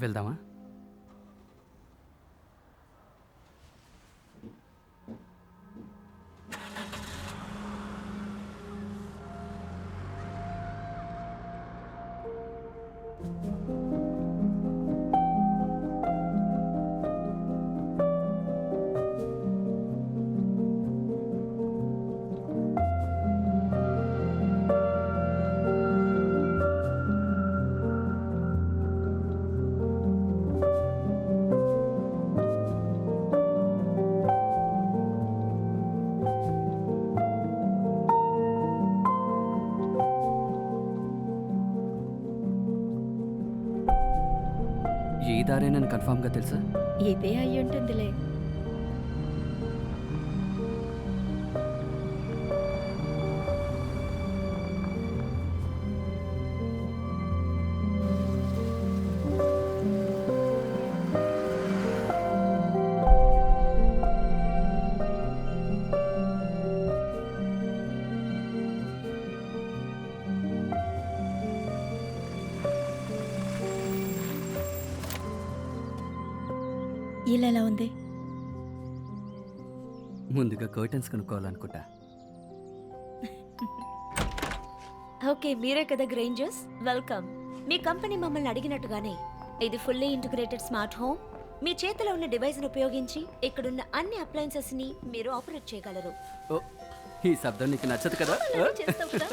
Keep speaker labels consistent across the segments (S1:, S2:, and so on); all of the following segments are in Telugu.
S1: వెళ్దామా? ఏ దారేనని కన్ఫామ్గా తెలుసా?
S2: ఇదే అయ్యుంటుందిలే. ఇలా ఎలా ఉంది?
S1: ముందుగా కర్టన్స్ కొనుక్కోవాలనుకుంటా.
S3: ఓకే, మీరే కదా గ్రేంజర్స్, వెల్కమ్. మీ కంపెనీ మమ్మల్ని అడిగినట్టుగానే ఇది ఫుల్లీ ఇంటిగ్రేటెడ్ స్మార్ట్ హోమ్. మీ చేతిలో ఉన్న డివైస్ని ఉపయోగించి ఇక్కడున్న అన్ని అప్లయన్సెస్ ని మీరు ఆపరేట్ చేయగలరు.
S1: ఓ, ఈ శబ్దం నీకు నచ్చదు కదా?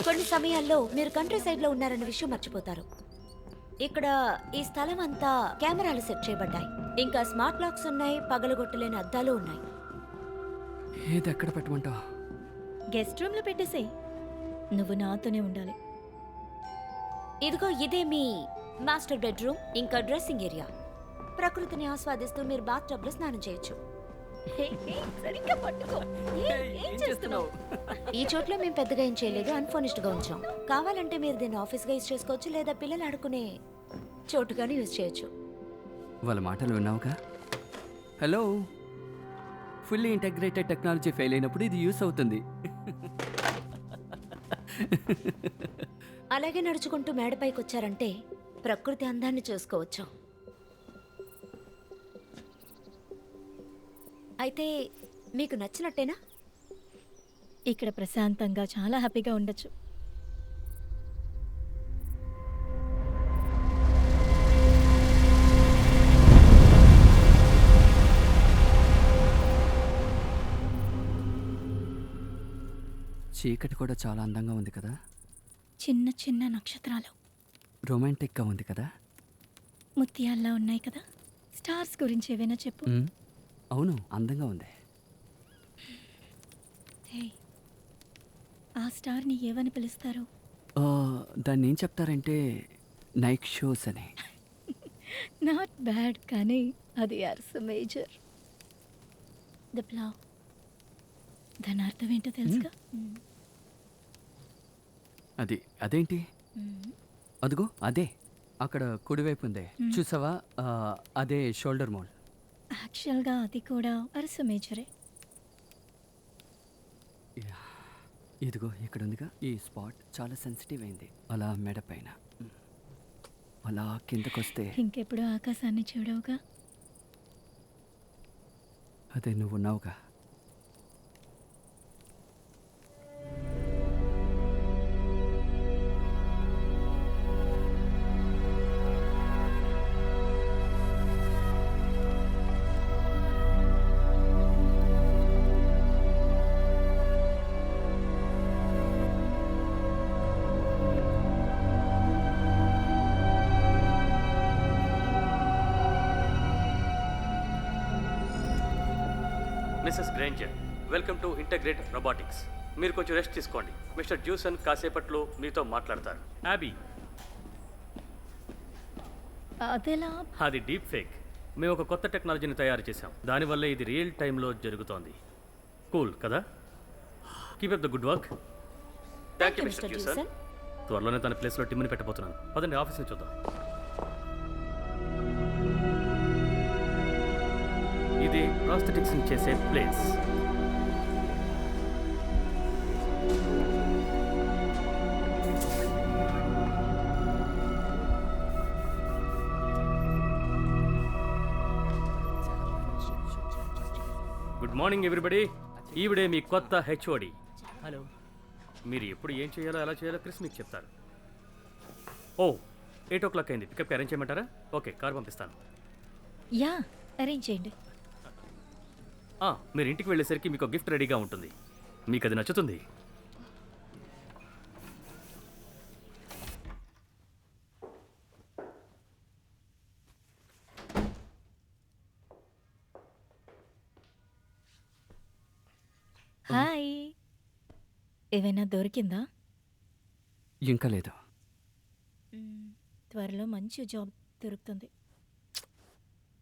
S3: కొన్ని సమయాల్లో మీరు కంట్రీ సైడ్ లో ఉన్నారన్న విషయం మర్చిపోతారు. ఇక్కడ ఈ స్థలం అంతా కెమెరాలు సెట్ చేయబడ్డాయి. ఇంకా స్మార్ట్ లాక్స్ ఉన్నాయి, పగలగొట్టలేని అద్దాలు ఉన్నాయి.
S1: ఏది ఎక్కడ పెట్టమంటావు?
S2: గెస్ట్ రూమ్ లో పెట్టేసేయ్. నువ్వు నాతోనే ఉండాలి.
S3: ఇదిగో ఇదే మీ మాస్టర్ బెడ్రూమ్, ఇంకా డ్రెస్సింగ్ ఏరియా. ప్రకృతిని ఆస్వాదిస్తూ మీరు బాత్ టబ్ లో స్నానం చేయొచ్చు.
S2: సరిగ్గా పట్టుకో.
S1: ఏం చేస్తున్నావు?
S3: ఈ చోట్ల మేము పెద్దగా ఏం చేయలేదు, అన్ఫర్నిష్డ్ గా ఉంచాం. కావాలంటే మీరు దీన్ని ఆఫీస్ గా యూజ్ చేసుకోవచ్చు, లేదా పిల్లలు ఆడుకునే చోటుగానే యూజ్ చేయొచ్చు.
S1: వాళ్ళ మాటలు విన్నావుగా? Hello, fully integrated technology fail అయినప్పుడు ఇది యూస్ అవుతుంది.
S3: అలాగే నడుచుకుంటూ మేడపైకి వచ్చారంటే ప్రకృతి అందాన్ని చూసుకోవచ్చు. అయితే మీకు నచ్చినట్టేనా?
S2: ఇక్కడ ప్రశాంతంగా చాలా హ్యాపీగా ఉండొచ్చు.
S1: చీకటి కూడా చాలా అందంగా ఉంది కదా?
S2: చిన్న చిన్న నక్షత్రాలు
S1: రొమాంటిక్గా ఉంది కదా?
S2: ముత్యాల్లా ఉన్నాయి కదా? స్టార్స్ గురించి ఏవైనా చెప్పు.
S1: అవును, అందంగా ఉంది.
S2: హే, ఆ స్టార్ని ఏమని పిలుస్తారు?
S1: దాన్ని ఏం చెప్తారంటే నైట్ షోస్ అని.
S2: నాట్ బ్యాడ్, కానీ అది అర్స్ మేజర్. ద ప్లావ్, దాని అర్థం ఏంటో తెలుసుగా?
S1: అదేంటి? అదిగో అదే అక్కడ కుడివైపు ఉందే, చూసావా? అదే షోల్డర్ మోల్.
S2: యాక్చువల్గా అది కూడా అర్స్ మేజరే.
S1: ఇదిగో ఇక్కడ ఉందిగా, ఈ స్పాట్ చాలా సెన్సిటివ్ అయింది. అలా మెడ పైన అలా కిందకొస్తే
S2: ఇంకెప్పుడు ఆకాశాన్ని చూడవుగా.
S1: అదే నువ్వు ఉన్నావుగా.
S4: Mrs Granger, welcome to integrate robotics. మీరు కొంచెం రెస్ట్ తీసుకోండి. మిస్టర్ జ్యూసన్ కాసేపట్లో మీతో మాట్లాడతారు. యాబీ,
S2: అదెలా?
S4: అది డీప్ ఫేక్. మేము ఒక కొత్త టెక్నాలజీని తయారు చేశాం. దానివల్ల ఇది రియల్ టైంలో జరుగుతోంది. కూల్ కదా? Keep up the good work. Thank you mister జ్యూసన్. త్వరలోనే తన ప్లేస్లో టిమ్ని పెట్టబోతున్నాను. పదండి, ఆఫీస్ని చూద్దాం. ఇది ప్రాస్థెటిక్స్ చేసే ప్లేస్. Good morning everybody. ఈవిడే మీ కొత్త హెచ్ఓడి.
S5: హలో.
S4: మీరు ఎప్పుడు ఏం చేయాలో ఎలా చేయాలో క్రిస్ మీకు చెప్తారు. ఓ 8 o'clock అయింది. పికప్కి అరేంజ్ చేయమంటారా? ఓకే, కార్ పంపిస్తాను.
S2: యా, అరేంజ్ చేయండి.
S4: మీరు ఇంటికి వెళ్ళేసరికి మీకు గిఫ్ట్ రెడీగా ఉంటుంది. మీకు అది నచ్చుతుంది.
S2: హాయ్, ఏమైనా దొరికిందా?
S1: ఇంకా లేదు.
S2: త్వరలో మంచి జాబ్ దొరుకుతుంది.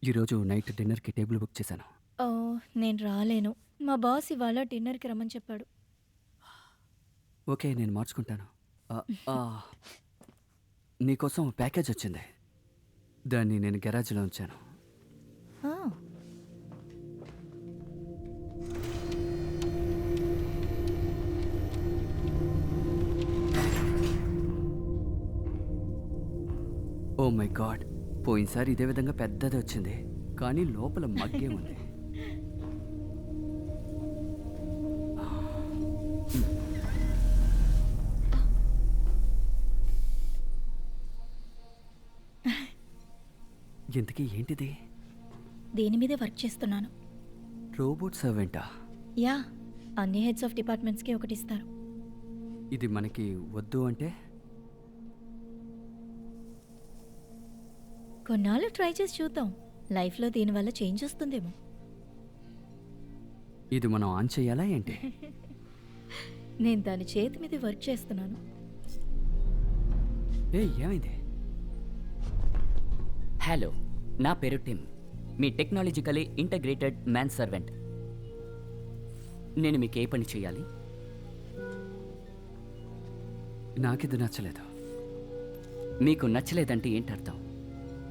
S1: ఈరోజు నైట్ డిన్నర్కి టేబుల్ బుక్ చేశాను.
S2: ఓ, నేను రాలేను. మా బాస్ ఇవాళ డిన్నర్కి రమ్మని చెప్పాడు.
S1: ఓకే, నేను మార్చుకుంటాను. నీకోసం ప్యాకేజ్ వచ్చింది. దాన్ని నేను గెరాజ్లో ఉంచాను.
S2: ఆ,
S1: ఓ మై గాడ్, పోయినసారి ఇదే విధంగా పెద్దది వచ్చింది, కానీ లోపల మగ్గే ఉంది. ఇంతకీ ఏంటిది?
S2: దీని మీదే వర్క్ చేస్తున్నాను.
S1: రోబోట్ సర్వెంటా?
S2: యా, అన్ని హెడ్స్ ఆఫ్ డిపార్ట్మెంట్స్కి ఒకటి ఇస్తారు.
S1: ఇది మనకి వద్దు అంటే?
S2: కొన్నాళ్ళు ట్రై చేసి చూద్దాం. లైఫ్లో దీనివల్ల చేంజ్ వస్తుందేమో.
S1: ఇది మనం ఆన్ చేయాలా ఏంటి?
S2: నేను దాని చేతి మీద వర్క్ చేస్తున్నాను.
S1: ఏమైంది?
S5: హలో, నా పేరు టిమ్, మీ టెక్నాలజికలీ ఇంటగ్రేటెడ్ మ్యాన్ సర్వెంట్. నేను మీకు ఏ పని చేయాలి?
S1: నాకిది నచ్చలేదు.
S5: మీకు నచ్చలేదంటే ఏంటర్థం?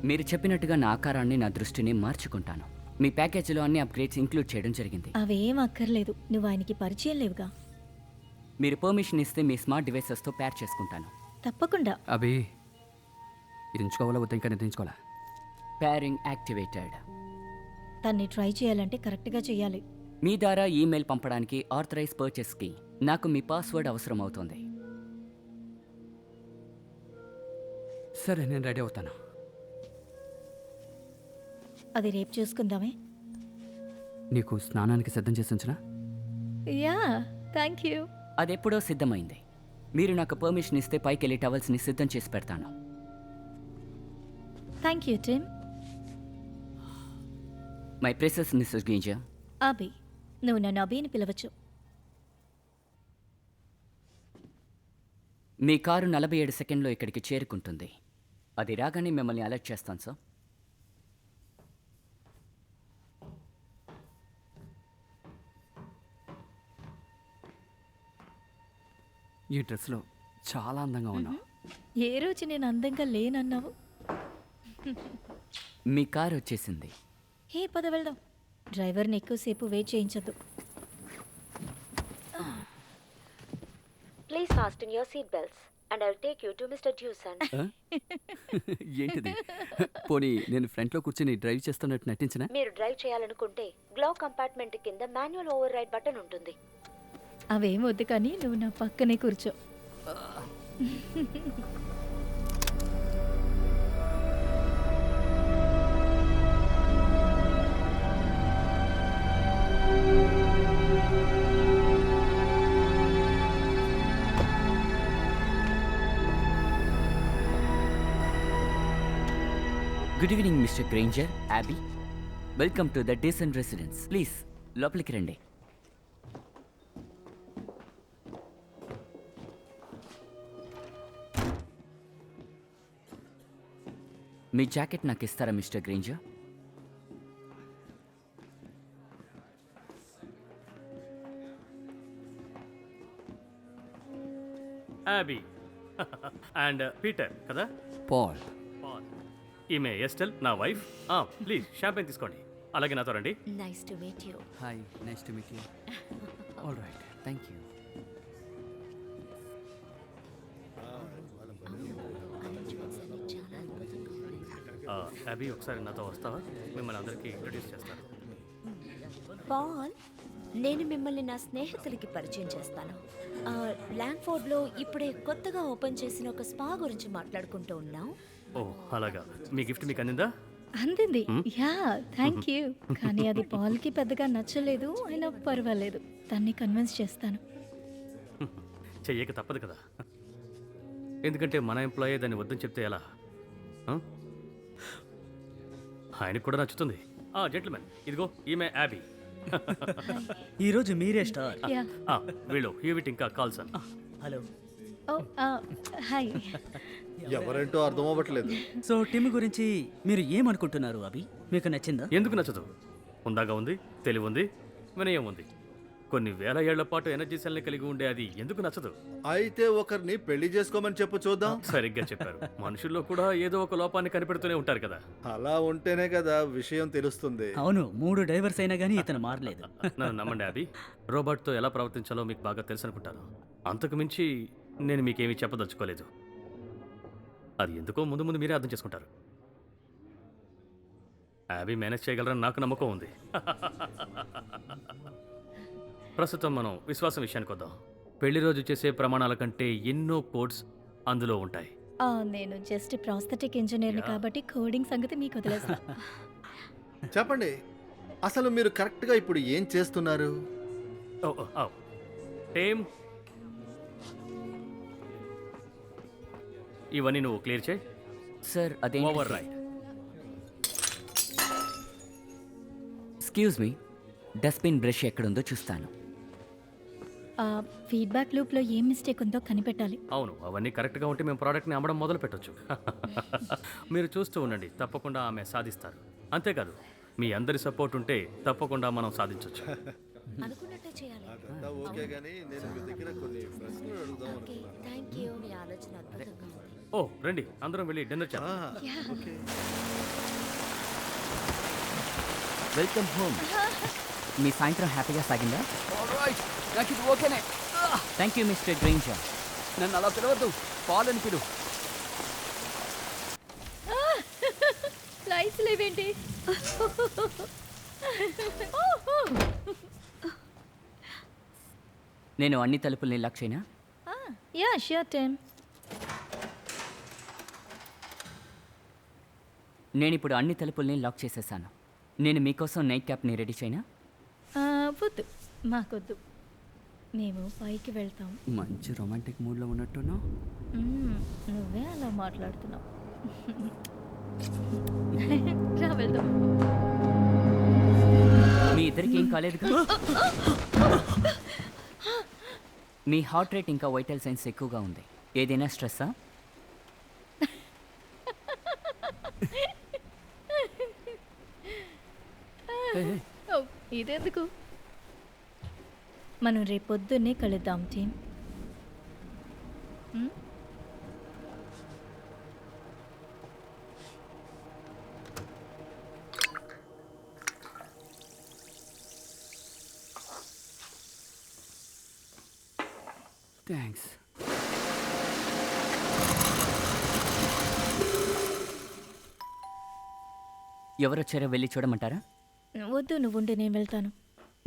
S5: మీరు చెప్పినట్టుగా నా ఆకారాన్ని, నా దృష్టిని మార్చుకుంటాను. మీ ప్యాకేజీలో అన్ని అప్గ్రేడ్స్ ఇంక్లూడ్ చేయడం జరిగింది.
S2: అవేం అక్కర్లేదు, నువ్వు ఆయనకి పరిచయం లేవుగా.
S5: మీరు పర్మిషన్ ఇస్తే మీ స్మార్ట్ డివైసెస్తో పేర్ చేసుకుంటాను.
S2: తప్పకుండా.
S1: అభి, ఇది ఎంచుకోవాలా వద్దా ఇంకా నిర్ణయించుకోవాలా?
S5: Pairing activated.
S2: తన్ని ట్రై చేయాలంటే కరెక్ట్గా చేయాలి.
S5: మీ ద్వారా ఈమెయిల్ పంపడానికి ఆథరైజ్ పర్చేస్కి నాకు మీ పాస్వర్డ్ అవసరం అవుతుంది.
S1: సరే, నేను రెడీ అవుతాను.
S2: అది రేపు చూసుకుందామే.
S1: నీకు స్నానానికి సిద్ధం చేసి ఉంచనా?
S2: Yeah, thank you.
S5: అదెప్పుడో సిద్ధమైంది. మీరు నాకు పర్మిషన్ ఇస్తే పైకి వెళ్ళి టవల్స్ని సిద్ధం చేసి పెడతాను.
S2: Thank you Tim.
S5: మై ప్రెసెస్ మిస్సెస్ గ్రేంజర్.
S2: అభి, నువ్వు నన్ను అభిని పిలవచ్చు.
S5: మీ కారు 47 సెకండ్లో ఇక్కడికి చేరుకుంటుంది. అది రాగానే మిమ్మల్ని అలర్ట్ చేస్తాను సార్.
S1: ఈ డ్రెస్లో చాలా అందంగా ఉన్నావు.
S2: ఏ రోజు నేను అందంగా లేనన్నావు?
S5: మీ కారు వచ్చేసింది.
S2: హే పద వెళ్దాం. డ్రైవర్ని ఎక్కువసేపు వెయిట్ చేయించద్దు.
S3: Please fasten your seat belts and I'll take you to Mr. Dewson.
S1: ఏంటిది? పోనీ నేను ఫ్రంట్లో కూర్చొని డ్రైవ్ చేస్తున్నట్టు నటించినా?
S3: మీరు డ్రైవ్ చేయాలనుకుంటే గ్లవ్ కంపార్ట్మెంట్ కింద మాన్యువల్ ఓవర్ రైడ్ బటన్ ఉంటుంది.
S2: అవేం వద్దు కానీ నువ్వు నా పక్కనే కూర్చో.
S5: Good evening mister Granger, Abby. Welcome to the decent residence. Please లోపలికి రండి. మీ జాకెట్ నాకు ఇస్తారా mister Granger?
S4: Abby and Peter కదా?
S1: పాల్.
S4: పాల్. ఈమె ఎస్టెల్, నా వైఫ్. ప్లీజ్ షాంపెయిన్ తీసుకోండి. అలాగే నాతో రండి.
S3: Nice to meet you.
S1: Hi, nice to meet you. All right, thank you.
S4: Abby ఒకసారి నాతో వస్తావా? మిమ్మల్ని అందరికీ ఇంట్రడ్యూస్ చేస్తాను.
S3: పాల్, నేను మిమ్మల్ని నా స్నేహితులకి పరిచయం చేస్తాను. ల్యాండ్ఫోర్డ్లో ఇప్పుడే కొత్తగా ఓపెన్ చేసిన ఒక స్పా గురించి మాట్లాడుకుంటూ ఉన్నాం.
S4: ఓ అలాగా. మీ గిఫ్ట్ మీకు అందిందా?
S2: అందింది. Yeah thank you. కానీ అది పాల్కి పెద్దగా నచ్చలేదు. అయినా పర్వాలేదు, తన్ని కన్విన్స్ చేస్తాను.
S4: చెయ్యక తప్పదు కదా, ఎందుకంటే మన ఎంప్లాయీ దాన్ని వద్దని చెప్తే ఎలా? ఆయనకు కూడా నచ్చుతుంది. జెంట్మెన్, ఇదిగో ఈమె యాబీ.
S6: ఈరోజు మీరే స్టార్.
S2: యా.
S4: వీళ్ళు హ్యూవిట్ ఇంకా కాల్సన్.
S6: హలో.
S2: ఓ హాయ్.
S7: ఎవరేంటో అర్థం అవ్వట్లేదు.
S6: సో టిమ్ గురించి మీరు ఏమనుకుంటున్నారు అభి? మీకు నచ్చిందా?
S4: ఎందుకు నచ్చదు? ఉందాగా ఉంది, తెలివి ఉంది, వినయం ఉంది. కొన్ని వేల ఏళ్ల పాటు ఎనర్జీ సెల్ని కలిగి ఉండే అది ఎందుకు నచ్చదు?
S7: అయితే ఒకరిని పెళ్లి చేసుకోమని చెప్పు చూద్దాం.
S4: సరిగ్గా చెప్పారు. మనుషుల్లో కూడా ఏదో ఒక లోపాన్ని కనిపెడుతూనే ఉంటారు కదా.
S7: అలా ఉంటేనే కదా విషయం తెలుస్తుంది.
S6: అవును, 3 డైవర్స్ అయినా కానీ ఇతను మారలేదు.
S4: నన్ను నమ్మండి అభి, రోబోట్తో ఎలా ప్రవర్తించాలో మీకు బాగా తెలుసు అనుకుంటాను. అంతకు మించి నేను మీకేమీ చెప్పదలుచుకోలేదు. అది ఎందుకో ముందు ముందు మీరే అర్థం చేసుకుంటారు. అభి మేనేజ్ చేయగలరని నాకు నమ్మకం ఉంది. ప్రస్తుతం మనం విశ్వాసం విషయానికి వద్దాం. పెళ్లి రోజు చేసే ప్రమాణాల కంటే ఎన్నో కోడ్స్ అందులో ఉంటాయి.
S2: నేను జస్ట్ ప్రాస్థెటిక్ ఇంజనీర్ని కాబట్టి కోడింగ్ సంగతి మీకు వదిలేస్తా.
S7: చెప్పండి, అసలు మీరు కరెక్ట్గా ఇప్పుడు ఏం చేస్తున్నారు?
S4: టేమ్, ఇవన్నీ నువ్వు క్లియర్ చేయి.
S5: సార్ అదే.
S4: Override.
S5: Excuse me, dustbin brush ఎక్కడుందో చూస్తాను.
S2: ఫీడ్బ్యాక్ లూప్లో ఏం మిస్టేక్ ఉందో కనిపెట్టాలి.
S4: అవును, అవన్నీ కరెక్ట్గా ఉంటే మేము ప్రోడక్ట్ని అమ్మడం మొదలు పెట్టొచ్చు. మీరు చూస్తూ ఉండండి, తప్పకుండా ఆమె సాధిస్తారు. అంతేకాదు, మీ అందరి సపోర్ట్ ఉంటే తప్పకుండా మనం సాధించవచ్చు.
S3: అనుకున్నట్టే చేయాలి.
S7: అదంతా ఓకే గానీ నేను మీ దగ్గర కొన్ని ప్రశ్నలు అడుగుదాం
S3: ఓకే, థ్యాంక్ యూ. మీ ఆలోచన అద్భుతంగా ఉంది.
S4: ఓ రండి, అందరం వెళ్ళి డిన్నర్ చేద్దాం.
S7: ఓకే.
S5: Welcome home. మీ సాయంత్రం హ్యాపీగా సాగిందా?
S1: ఆల్ రైట్, నాకు ఇది ఓకేనే.
S5: Thank you mister Granger.
S1: నన్ను అలా పిలవద్దు, పాల్ అని పిలువు.
S2: లైట్స్ లేవేంటి?
S5: నేను అన్ని తలుపుల్ని లాక్ చేయనా?
S2: Yeah sure time.
S5: నేను ఇప్పుడు అన్ని తలుపుల్ని లాక్ చేసేసాను. నేను మీకోసం నైట్ క్యాప్ని రెడీ చేయనా?
S2: వద్దు, మాకొద్దు. మేము పైకి వెళ్తాం.
S1: మంచి రొమాంటిక్ మూడ్లో ఉన్నట్టున్నావు.
S2: నువ్వే అలా మాట్లాడుతున్నావు. రా వెళ్దాం.
S5: మీ ఇద్దరికి ఏం కాలేదుగా? మీ హార్ట్ రేట్ ఇంకా వైటల్ సైన్స్ ఎక్కువగా ఉంది. ఏదైనా స్ట్రెస్సా?
S2: ఓ, ఇదెందుకు? మనం రేపొద్దున్నే కలుద్దాం టీమ్.
S1: థ్యాంక్స్.
S5: ఎవరొచ్చారో వెళ్ళి చూడమంటారా?
S2: వద్దు, నువ్వుండి, నేను వెళ్తాను.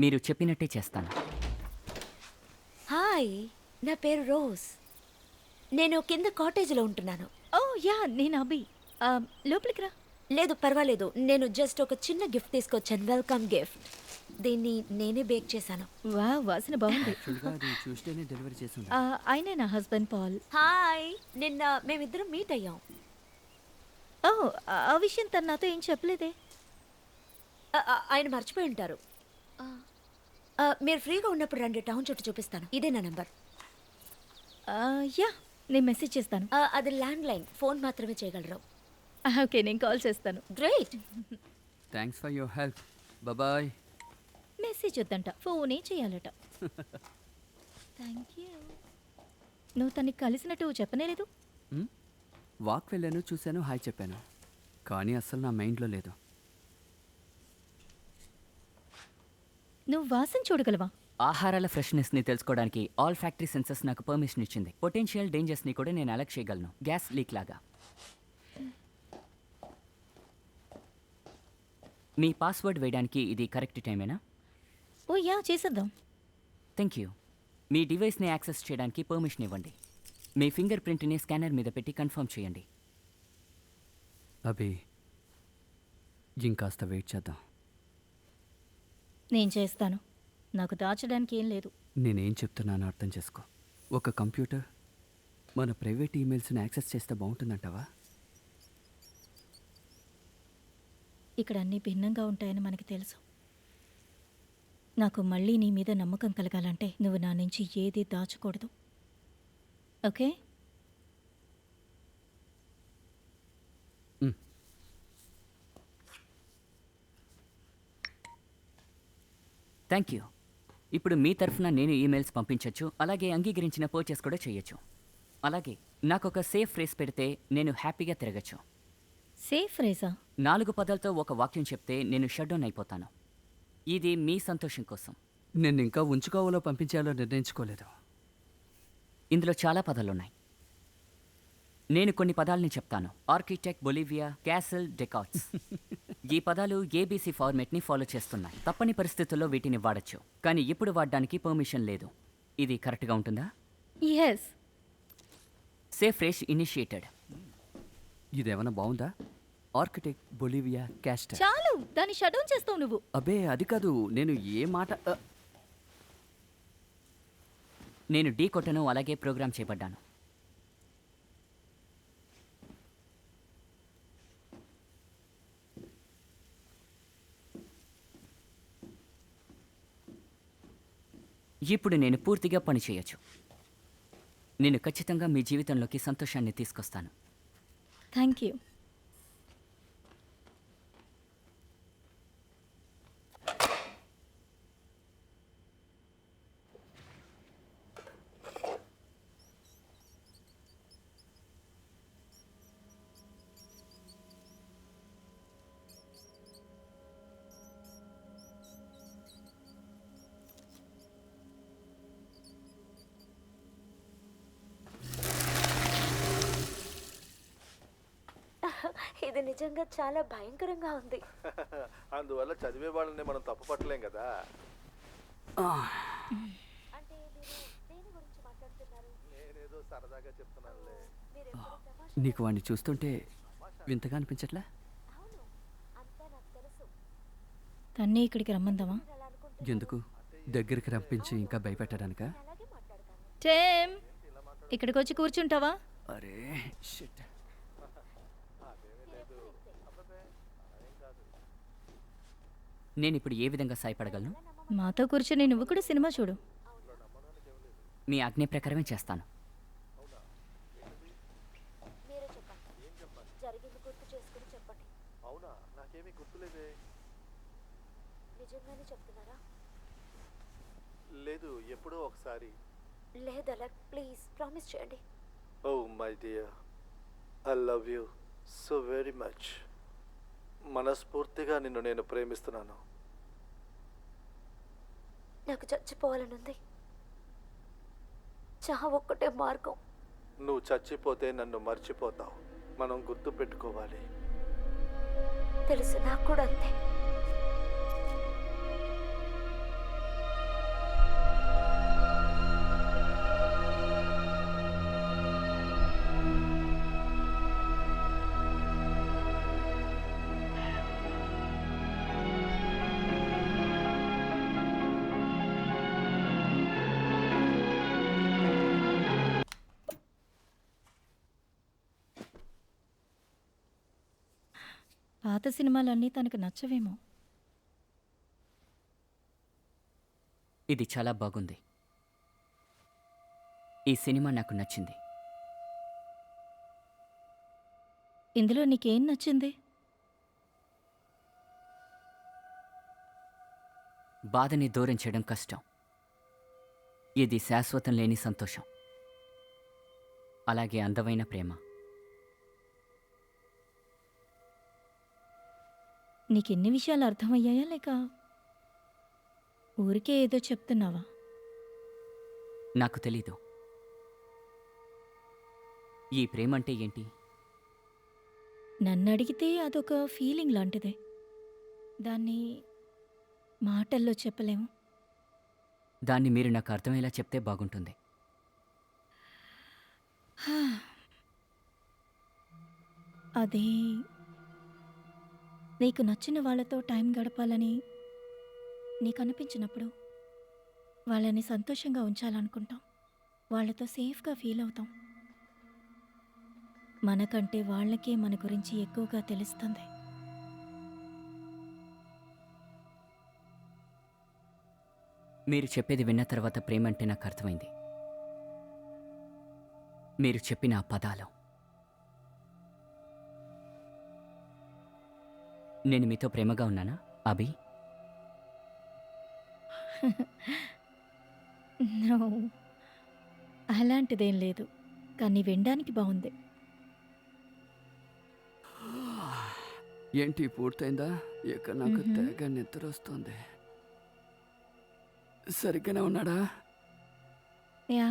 S5: మీరు చెప్పినట్టే చేస్తాను.
S3: హాయ్, నా పేరు రోజ్. నేను కింద కాటేజ్లో ఉంటున్నాను.
S2: ఓ యా, నేను అభి. లోపలికి రా.
S3: లేదు పర్వాలేదు, నేను జస్ట్ ఒక చిన్న గిఫ్ట్ తీసుకొచ్చాను. Welcome gift. దీన్ని నేనే బేక్ చేశాను.
S2: వా, వాసన బాగుంది.
S1: యాక్చువల్గా అది ట్యూస్డేనే డెలివరీ చేసి
S2: ఆయనే నా హస్బెండ్ పాల్.
S3: హాయ్, నిన్న మేమిద్దరం మీట్ అయ్యాం.
S2: ఓ, ఆ విషయం తను నాతో ఏం చెప్పలేదే.
S3: ఆయన మర్చిపోయి ఉంటారు. మీరు ఫ్రీగా ఉన్నప్పుడు రండి, టౌన్ చుట్టూ చూపిస్తాను. ఇదే నా నంబర్.
S2: యా, నేను మెసేజ్ చేస్తాను.
S3: అది ల్యాండ్ లైన్, ఫోన్ మాత్రమే చేయగలరు.
S2: ఓకే, నేను కాల్ చేస్తాను.
S3: Great.
S1: Thanks for your help. Bye.
S2: Message వద్దంట, ఫోనే చేయాలట. Thank you. నువ్వు తనకి కలిసినట్టు చెప్పనేలేదు.
S1: వాక్ వెళ్ళాను, చూశాను, హాయ్ చెప్పాను, కానీ అస్సలు నా మైండ్లో లేదు.
S2: నువ్వు వాసన చూడగలవా?
S5: ఆహారాల ఫ్రెష్నెస్ని తెలుసుకోవడానికి ఆల్ ఫ్యాక్టరీ సెన్సెస్ నాకు పర్మిషన్ ఇచ్చింది. పొటెన్షియల్ డేంజర్స్ని కూడా నేను అలర్ట్ చేయగలను, గ్యాస్ లీక్ లాగా. మీ పాస్వర్డ్ వేయడానికి ఇది కరెక్ట్ టైమేనా?
S2: ఓ యా, చేసేద్దాం.
S5: Thank you. మీ డివైస్ని యాక్సెస్ చేయడానికి పర్మిషన్ ఇవ్వండి. మీ ఫింగర్ ప్రింట్ని స్కానర్ మీద పెట్టి కన్ఫర్మ్ చేయండి.
S1: అభి, ఇంకాస్త వెయిట్ చేద్దాం.
S2: నేను చేస్తాను. నాకు దాచడానికి ఏం లేదు.
S1: నేనేం చెప్తున్నానో అర్థం చేసుకో. ఒక కంప్యూటర్ మన ప్రైవేట్ ఈమెయిల్స్ని యాక్సెస్ చేస్తే బాగుంటుందంటావా?
S2: ఇక్కడ అన్నీ భిన్నంగా ఉంటాయని మనకి తెలుసు. నాకు మళ్ళీ నీ మీద నమ్మకం కలగాలంటే నువ్వు నా నుంచి ఏది దాచకూడదు. ఓకే?
S5: Thank you. ఇప్పుడు మీ తరఫున నేను ఈమెయిల్స్ పంపించవచ్చు, అలాగే అంగీకరించిన పర్చేస్ కూడా చేయొచ్చు. అలాగే నాకు ఒక సేఫ్ ఫ్రేస్ పెడితే నేను హ్యాపీగా తిరగచ్చు.
S2: సేఫ్ రేసా?
S5: 4 పదాలతో ఒక వాక్యం చెప్తే నేను షట్ డౌన్ అయిపోతాను. ఇది మీ సంతోషం కోసం.
S1: నేను ఇంకా ఉంచుకోవాలో పంపించాలో నిర్ణయించుకోలేదు.
S5: ఇందులో చాలా పదాలున్నాయి. నేను కొన్ని పదాలని చెప్తాను. Architect, Bolivia, castle, dacoits. ఈ పదాలు ఏబీసీ ఫార్మేట్ని ఫాలో చేస్తున్నాయి. తప్పని పరిస్థితుల్లో వీటిని వాడచ్చు, కానీ ఇప్పుడు వాడడానికి పర్మిషన్ లేదు. ఇది కరెక్ట్గా ఉంటుందా?
S2: ఎస్.
S5: సేఫ్ రేష్ ఇనిషియేటెడ్.
S1: ఇదేమన్నా బాగుందా? Architect, Bolivia, Castor.
S2: చాలు, దాన్ని షట్ డౌన్ చేస్తావు నువ్వు.
S1: అబే అది కాదు, నేను ఏ మాట
S5: నేను ఢీ కొట్టను, అలాగే ప్రోగ్రామ్ చేయబడ్డాను. ఇప్పుడు నేను పూర్తిగా పని చేయొచ్చు. నేను ఖచ్చితంగా మీ జీవితంలోకి సంతోషాన్ని తీసుకొస్తాను.
S2: Thank you.
S3: ఇది నిజంగా చాలా భయంకరంగా ఉంది.
S7: అందువల్ల చదివే వాళ్ళని మనం తప్పు పట్టలేం కదా. నేనేదో సరదాగా చెప్తున్నానులే.
S1: నీకు వాడిని చూస్తుంటే వింతగా అనిపించట్లే?
S2: తన్ని ఇక్కడికి రమ్మందామా?
S1: ఎందుకు? దగ్గరికి రప్పించి ఇంకా భయపెట్టడానికా?
S2: టేమ్, ఇక్కడికి వచ్చి కూర్చుంటావా?
S1: అరే షిట్.
S5: నేను ఇప్పుడు ఏ విధంగా సాయపడగలను?
S2: మాతో కూర్చొని నువ్వు కూడా సినిమా చూడు.
S5: మీ ఆజ్ఞ ప్రకారమే చేస్తాను.
S7: అవునా, నాకేమీ గుర్తులేదే.
S3: నిజంగానే చెప్తున్నారా?
S7: లేదు, ఎప్పుడో ఒకసారి.
S3: లేదు అలెక్, ప్లీజ్ ప్రామిస్ చేయండి.
S7: Oh my dear, I love you so very much. మనస్ఫూర్తిగా నిన్ను నేను ప్రేమిస్తున్నాను.
S3: నాకు చచ్చిపోవాలనుంది. చావు ఒక్కటే మార్గం.
S7: నువ్వు చచ్చిపోతే నన్ను మర్చిపోతావు. మనం గుర్తు పెట్టుకోవాలి.
S3: తెలుసు, నాకు కూడా అంతే.
S2: పాత సినిమాలన్నీ తనకు నచ్చవేమో.
S5: ఇది చాలా బాగుంది. ఈ సినిమా నాకు నచ్చింది.
S2: ఇందులో నీకేం నచ్చింది?
S5: బాధని దూరం చేయడం కష్టం. ఇది శాశ్వతం లేని సంతోషం. అలాగే అందమైన ప్రేమ.
S2: నీకెన్ని విషయాలు అర్థమయ్యాయా లేక ఊరికే ఏదో చెప్తున్నావా?
S5: నాకు తెలీదు ఈ ప్రేమ అంటే ఏంటి.
S2: నన్ను అడిగితే అదొక ఫీలింగ్ లాంటిదే. దాన్ని మాటల్లో చెప్పలేము.
S5: దాన్ని మీరు నాకు అర్థమయ్యేలా చెప్తే బాగుంటుంది.
S2: అది నీకు నచ్చిన వాళ్ళతో టైం గడపాలని నీకు అనిపించినప్పుడు వాళ్ళని సంతోషంగా ఉంచాలనుకుంటాం. వాళ్ళతో సేఫ్గా ఫీల్ అవుతాం. మనకంటే వాళ్ళకే మన గురించి ఎక్కువగా తెలుస్తుంది.
S5: మీరు చెప్పేది విన్న తర్వాత ప్రేమ అంటే నాకు అర్థమైంది. మీరు చెప్పిన ఆ పదాలు. నేను మీతో ప్రేమగా ఉన్నానా అభి?
S2: నో, అలాంటిదేం లేదు. కానీ వినడానికి బాగుంది.
S1: ఏంటి పూర్తయిందా? ఇక నాకు తెగ నిద్ర వస్తుంది. సరిగ్గానే ఉన్నాడా?
S2: Yeah,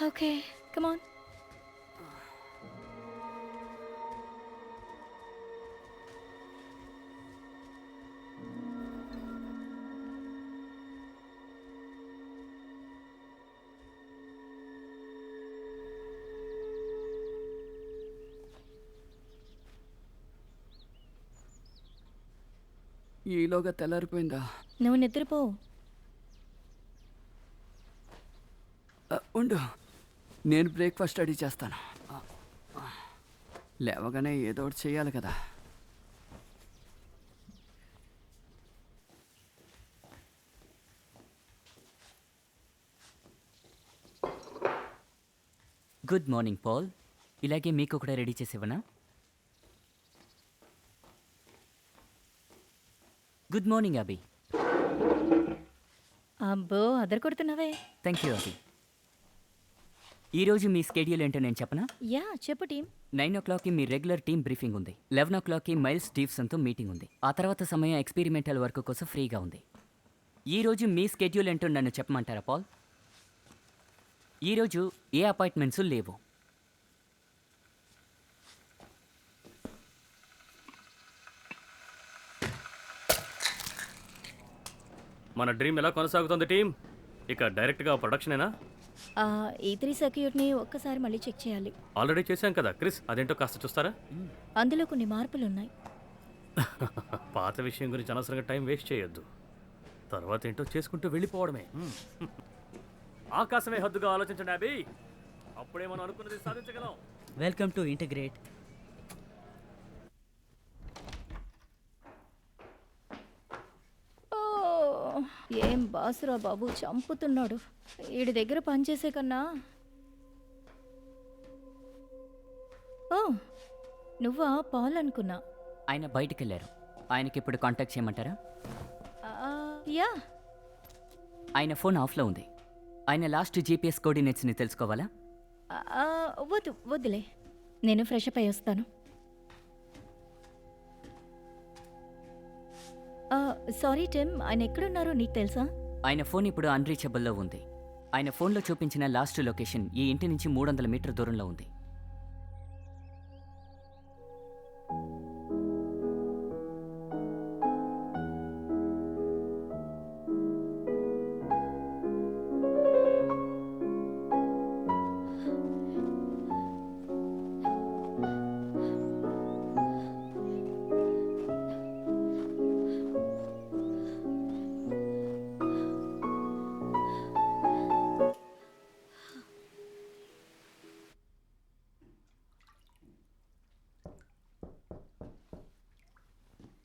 S2: okay, come on.
S1: ఈలోగా తెల్లారిపోయిందా?
S2: నువ్వు నిద్రపో.
S1: ఉండు, నేను బ్రేక్ఫాస్ట్ రెడీ చేస్తాను. లేవగానే ఏదో ఒకటి చేయాలి కదా.
S5: Good morning Paul. ఇలాగే మీకు కూడా రెడీ చేసేవనా? Good morning Abhi.
S2: అబ్బో, అదర కొడుతున్నావే.
S5: థ్యాంక్ యూ అభి. ఈరోజు మీ స్కెడ్యూల్ ఏంటో నేను చెప్పనా?
S2: యా, చెప్పు టీం.
S5: 9 o'clockకి మీ రెగ్యులర్ టీమ్ బ్రీఫింగ్ ఉంది. 11 o'clockకి మైల్స్ స్టీవ్సన్తో మీటింగ్ ఉంది. ఆ తర్వాత సమయం ఎక్స్పెరిమెంటల్ వర్క్ కోసం ఫ్రీగా ఉంది. ఈరోజు మీ స్కెడ్యూల్ ఏంటో నన్ను చెప్పమంటారా పాల్? ఈరోజు ఏ అపాయింట్మెంట్స్ లేవు.
S4: మన డ్రీమ్ ఎలా కొనసాగుతుంది టీం? ఇక డైరెక్ట్గా ప్రొడక్షనేనా?
S2: E3 సర్క్యూట్ని ఒక్కసారి మళ్ళీ చెక్ చేయాలి.
S4: ఆల్రెడీ చేశాం కదా క్రిస్, అదేంటో కాస్త చూస్తారా?
S2: అందులో కొన్ని మార్పులు ఉన్నాయి.
S4: పాత విషయం గురించి అనవసరంగా టైం వేస్ట్ చేయొద్దు. తర్వాత ఏంటో చేసుకుంటూ వెళ్ళిపోవడమే. ఆకాశమే హద్దుగా ఆలోచించండి అభి. అప్పుడే మనం అనుకున్నది సాధించగలం.
S6: Welcome to integrate.
S2: ఏం బాసురా బాబు, చంపుతున్నాడు. వీడి దగ్గర పనిచేసే కన్నా. ఓ, నువ్వా? పాల్ అనుకున్నా.
S5: ఆయన బయటికి వెళ్ళారు. ఆయనకి ఇప్పుడు కాంటాక్ట్ చేయమంటారా?
S2: యా.
S5: ఆయన ఫోన్ ఆఫ్లో ఉంది. ఆయన లాస్ట్ జీపీఎస్ కోఆర్డినేట్స్ని తెలుసుకోవాలా?
S2: వద్దులే, నేను ఫ్రెష్ అప్ అయి వస్తాను. సారీ టిమ్, ఆయన ఎక్కడున్నారో నీకు తెలుసా?
S5: ఆయన ఫోన్ ఇప్పుడు అన్రీచబుల్లో ఉంది. ఆయన ఫోన్లో చూపించిన లాస్ట్ లొకేషన్ ఈ ఇంటి నుంచి 300 మీటర్ దూరంలో ఉంది.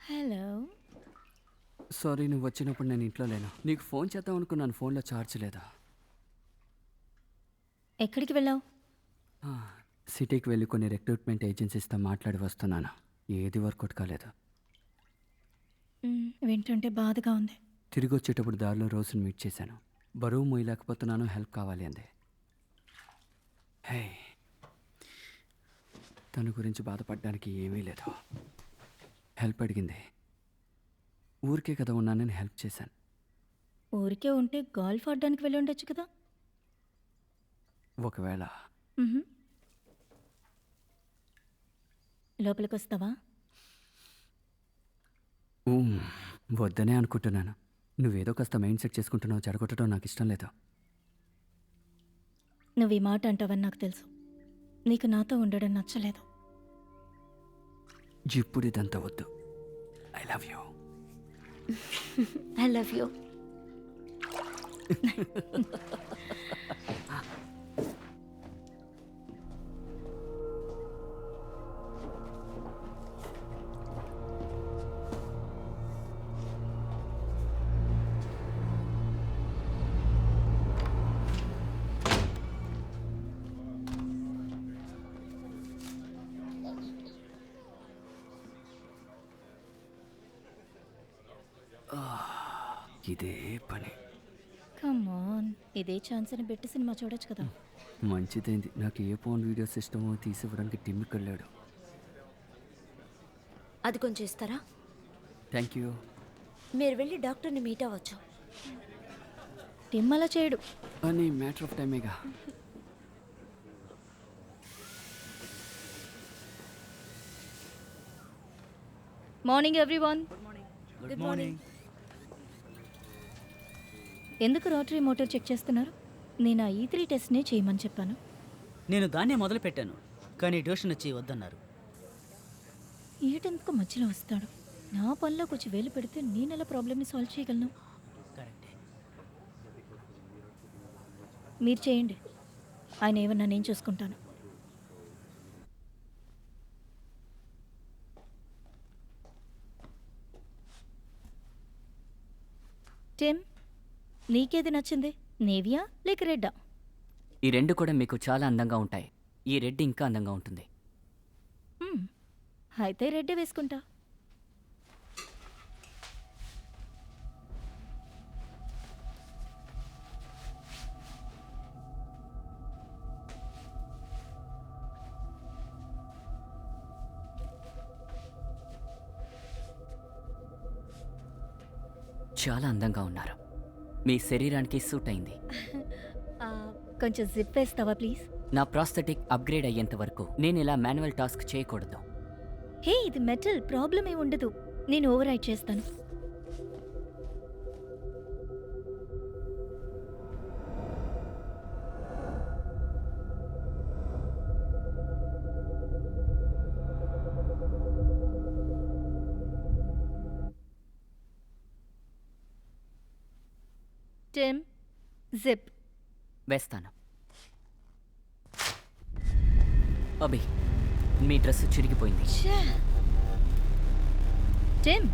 S2: హలో.
S1: సారీ, నువ్వు వచ్చినప్పుడు నేను ఇంట్లో లేను. నీకు ఫోన్ చేద్దాం అనుకున్నాను, ఫోన్లో ఛార్జ్ లేదా.
S2: ఎక్కడికి వెళ్ళావు?
S1: సిటీకి వెళ్ళి కొన్ని రిక్రూట్మెంట్ ఏజెన్సీస్తో మాట్లాడి వస్తున్నాను. ఏది వర్కౌట్ కాలేదు.
S2: వింటుంటే బాధగా ఉంది.
S1: తిరిగి వచ్చేటప్పుడు దారిలో రోజును మీట్ చేశాను. బరువు మోయలేకపోతున్నాను, హెల్ప్ కావాలి అంది. హే, తన గురించి బాధపడడానికి ఏమీ లేదు. హెల్ప్ అడిగింది. ఊరికే కదా ఉన్నానని హెల్ప్ చేశాను.
S2: ఊరికే ఉంటే గోల్ఫ్ ఆడడానికి వెళ్ళి ఉండొచ్చు కదా.
S1: ఒకవేళ
S2: లోపలికి వస్తావా?
S1: వద్దనే అనుకుంటున్నాను. నువ్వేదో కాస్త మైండ్ సెట్ చేసుకుంటున్నావు. చెడగొట్టడం నాకు ఇష్టం లేదు.
S2: నువ్వు ఈ మాట అంటావని నాకు తెలుసు. నీకు నాతో ఉండడం నచ్చలేదు.
S1: ఇప్పుడు ఇదంతా వద్దు. I love you.
S3: I love you.
S1: ఇదే పని.
S2: కమాన్, ఇదే ఛాన్స్ అని పెట్టి సినిమా చూడొచ్చు కదా.
S1: మంచిదైంది. నాకు ఏ ఫోన్ వీడియోస్ ఇష్టమో తీసివ్వడానికి టిమ్మికి వెళ్ళాడు.
S3: అది కొంచెం ఇస్తారా?
S1: Thank you.
S3: మీరు వెళ్ళి డాక్టర్ని మీట్ అవ్వచ్చు.
S2: టిమ్ అలా చేయడు.
S1: అని మ్యాటర్ ఆఫ్ టైమేగా.
S2: Morning everyone.
S3: Good morning.
S2: ఎందుకు రోటరీ మోటార్ చెక్ చేస్తున్నారు? నేను ఆ E3 టెస్ట్నే చేయమని చెప్పాను.
S6: నేను దాన్నే మొదలు పెట్టాను, కానీ ట్యూషన్ వచ్చి వద్దన్నారు.
S2: ఏటెందుకు మధ్యలో వస్తాడు? నా పనిలో కొంచెం వేలు పెడితే నేను ఎలా ప్రాబ్లమ్ని సాల్వ్ చేయగలను?
S6: కరెక్టే.
S2: మీరు చేయండి, ఆయన ఏమన్నా నేను చూసుకుంటాను. టిమ్, నీకేది నచ్చింది? నేవియా లేక రెడ్డా?
S5: ఈ రెండు కూడా మీకు చాలా అందంగా ఉంటాయి. ఈ రెడ్ ఇంకా అందంగా ఉంటుంది.
S2: అయితే రెడ్డే వేసుకుంటా.
S5: చాలా అందంగా ఉన్నారు. మీ శరీరానికి సూట్ అయింది.
S2: కొంచెం జిప్ వేస్తావా ప్లీజ్?
S5: నా ప్రాస్థెటిక్ అప్గ్రేడ్ అయ్యేంత వరకు నేను ఇలా మాన్యువల్ టాస్క్ చేయకూడదు.
S2: హే, ఇది మెటల్, ప్రాబ్లం ఏమి ఉండదు. నేను ఓవర్ రైడ్ చేస్తాను. టిమ్, జిప్
S5: వేస్తాను. అభి, మీ డ్రెస్ చిరిగిపోయింది.
S2: టిమ్,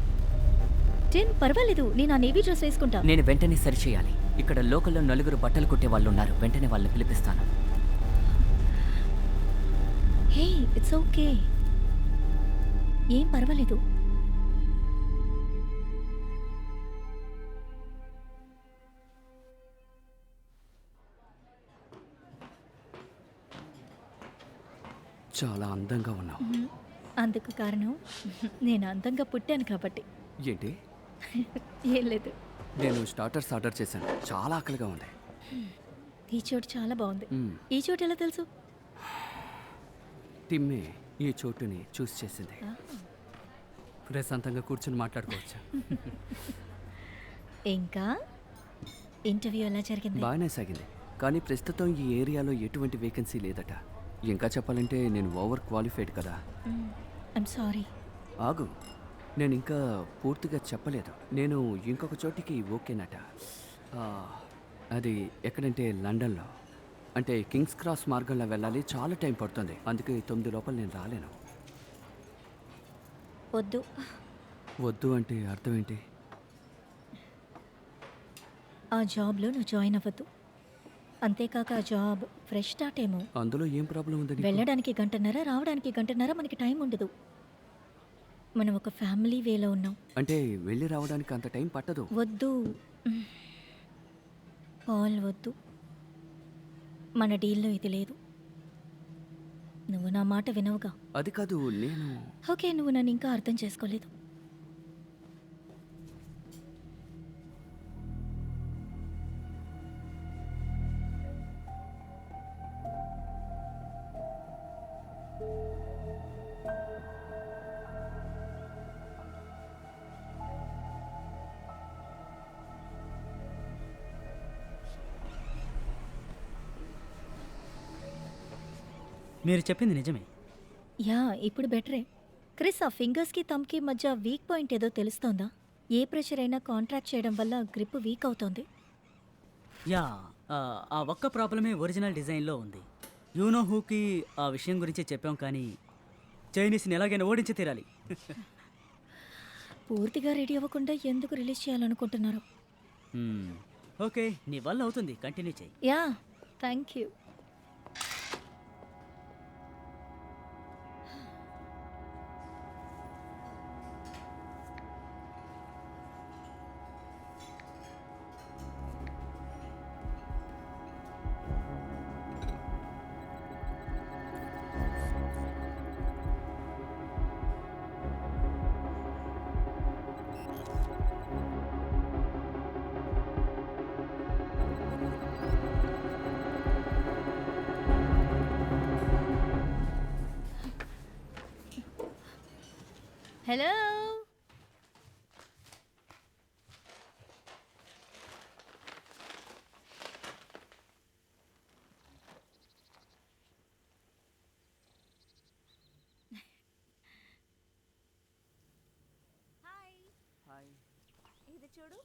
S2: 10 పర్వాలేదు, నేను ఆ నేవీ డ్రెస్ వేసుకుంటా.
S5: నేను వెంటనే సరిచేయాలి. ఇక్కడ లోకల్లో 4 బట్టలు కుట్టే వాళ్ళు ఉన్నారు. వెంటనే వాళ్ళని పిలిపిస్తాను.
S2: హే, ఇట్స్ ఓకే, ఏం పర్వాలేదు.
S1: చాలా అందంగా ఉన్నావు.
S2: అందుకు కారణం నేను అందంగా పుట్టాను కాబట్టి.
S1: ఏంటి?
S2: ఏం లేదు,
S1: నేను స్టార్టర్స్ ఆర్డర్ చేశాను. చాలా ఆకలిగా ఉంది.
S2: ఈ చోటు చాలా బాగుంది.
S1: మ్మ్.
S2: ఈ చోటు ఎలా తెలుసు?
S1: టిమ్మే ఈ చోటుని చూస్ చేసింది. ప్రశాంతంగా కూర్చుని మాట్లాడుకోవచ్చు.
S2: ఇంకా ఇంటర్వ్యూ ఎలా జరిగింది?
S1: బాగానే సాగింది, కానీ ప్రస్తుతం ఈ ఏరియాలో ఎటువంటి వేకెన్సీ లేదట. ఇంకా చెప్పాలంటే నేను ఓవర్ క్వాలిఫైడ్ కదా.
S2: I'm sorry.
S1: ఆగు, నేను ఇంకా పూర్తిగా చెప్పలేదు. నేను ఇంకొక చోటికి ఓకేనట. ఆ, అది ఎక్కడంటే లండన్లో. అంటే కింగ్స్ క్రాస్ మార్గంలో వెళ్ళాలి, చాలా టైం పడుతుంది. అందుకే 9 లోపల నేను రాలేను.
S2: వద్దు.
S1: వద్దు అంటే అర్థం ఏంటి?
S2: ఆ జాబ్లో నువ్వు జాయిన్ అవ్వద్దు. అంతేకాక ఆ జాబ్ ఫ్రెష్ స్టార్ట్ ఏమో.
S1: అందులో ఏం ప్రాబ్లం ఉంది?
S2: వెళ్ళడానికి 1 గంటన్నర, రావడానికి 1 గంటన్నర, మనకి టైం ఉండదు. మనం ఒక ఫ్యామిలీ వేలో ఉన్నాం.
S1: అంటే వెళ్ళి రావడానికి అంత టైం పట్టదు.
S2: వద్దు పాల్, వద్దు. మన డీల్లో ఇది లేదు. నువ్వు నా మాట వినవుగా.
S1: అది కాదు, నేను
S2: ఓకే, నువ్వు నన్ను ఇంకా అర్థం చేసుకోలేదు.
S6: మీరు చెప్పింది నిజమే.
S2: యా, ఇప్పుడు బెటరే. క్రిస్, ఆ ఫింగర్స్కి థమ్కి మధ్య వీక్ పాయింట్ ఏదో తెలుస్తోందా? ఏ ప్రెషర్ అయినా కాంట్రాక్ట్ చేయడం వల్ల గ్రిప్ వీక్ అవుతోంది.
S6: యా, ఆ ఒక్క ప్రాబ్లమే ఒరిజినల్ డిజైన్లో ఉంది. యూనో హూకి ఆ విషయం గురించి చెప్పాం, కానీ చైనీస్ని ఎలాగైనా ఓడించి తీరాలి.
S2: పూర్తిగా రెడీ అవ్వకుండా ఎందుకు రిలీజ్ చేయాలనుకుంటున్నారు?
S6: ఓకే, నీ వల్ల అవుతుంది, కంటిన్యూ చేయి.
S2: Yeah, thank you. Hello,
S3: hi, ఇది చూడు.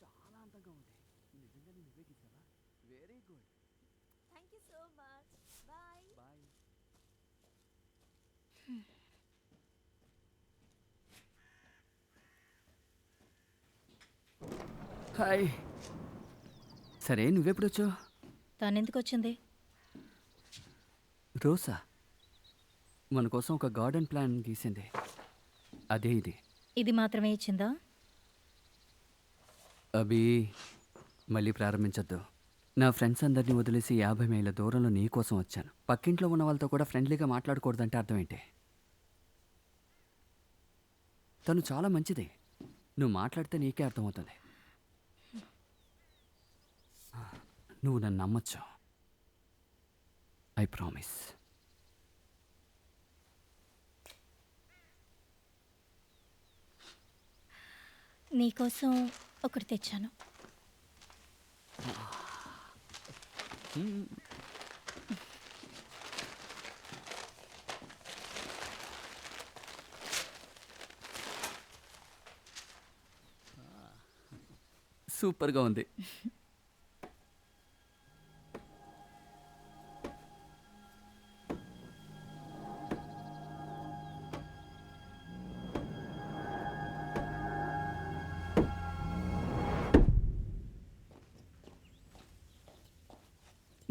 S1: చాలా అందంగా ఉంది. నిజంగా నువ్వే గీసావా? Very good.
S3: Thank you so much. Bye.
S1: Bye. Hi. సరే, నువ్వెప్పుడు వచ్చావు?
S2: తనెందుకు వచ్చింది?
S1: రోసా మన కోసం ఒక గార్డెన్ ప్లాన్ గీసింది. అదే ఇది.
S2: ఇది మాత్రమే ఇచ్చిందా?
S1: అభి, మళ్ళీ ప్రారంభించొద్దు. నా ఫ్రెండ్స్ అందరినీ వదిలేసి 50 మైళ్ళ దూరంలో నీ కోసం వచ్చాను. పక్కింట్లో ఉన్న వాళ్ళతో కూడా ఫ్రెండ్లీగా మాట్లాడకూడదంటే అర్థం ఏంటి? తను చాలా మంచిది. నువ్వు మాట్లాడితే నీకే అర్థమవుతుంది. నువ్వు నన్ను నమ్మచ్చు. I promise.
S2: నీకోసం ఒకటి తెచ్చాను.
S1: సూపర్గా ఉంది.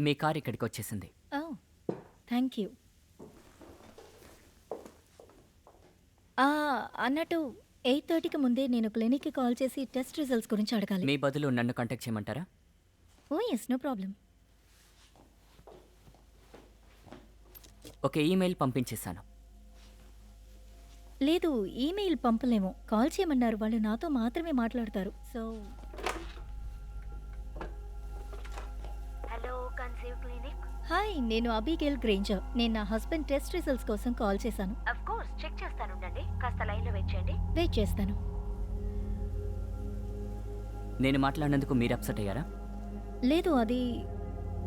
S5: మీ కార్ ఇక్కడికి వచ్చేసింది.
S2: ఓ థ్యాంక్ యూ. అన్నట్టు 8:30కి ముందే నేను క్లినిక్కి కాల్ చేసి టెస్ట్ రిజల్ట్స్ గురించి అడగాలి.
S5: మీ బదులు నన్ను కాంటాక్ట్ చేయమంటారా?
S2: Oh yes, no problem.
S5: ఒక ఈమెయిల్ పంపించేశాను.
S2: లేదు, ఈమెయిల్ పంపలేము. కాల్ చేయమన్నారు. వాళ్ళు నాతో మాత్రమే మాట్లాడతారు. So
S3: hello conceive clinic.
S2: Hi, నేను అబిగేల్ గ్రేంజర్. నేను నా హస్బెండ్ టెస్ట్ రిజల్ట్స్ కోసం కాల్ చేశాను.
S3: అఫ్ కోర్స్ చెక్ చేస్తానుండండి. కాస్త లైన్లో వెయిట్ చేయండి.
S2: వెయిట్ చేస్తాను.
S5: నేను మాట్లాడినందుకు మీరు అప్సెట్ అయ్యారా?
S2: లేదు, అది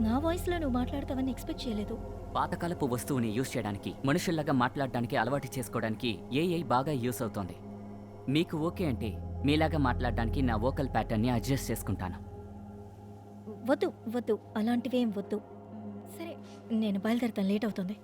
S2: నా వాయిస్లో నువ్వు మాట్లాడతావని ఎక్స్పెక్ట్ చేయలేదు.
S5: పాతకాలపు వస్తువుని యూజ్ చేయడానికి, మనుషుల్లాగా మాట్లాడడానికి అలవాటు చేసుకోవడానికి ఏఐ బాగా యూస్ అవుతోంది. మీకు ఓకే అంటే మీలాగా మాట్లాడడానికి నా వోకల్ ప్యాటర్న్ని అడ్జస్ట్ చేసుకుంటాను.
S2: వద్దు వద్దు, అలాంటివేం వద్దు. సరే, నేను బయలుదేరుతాను, లేట్ అవుతుంది.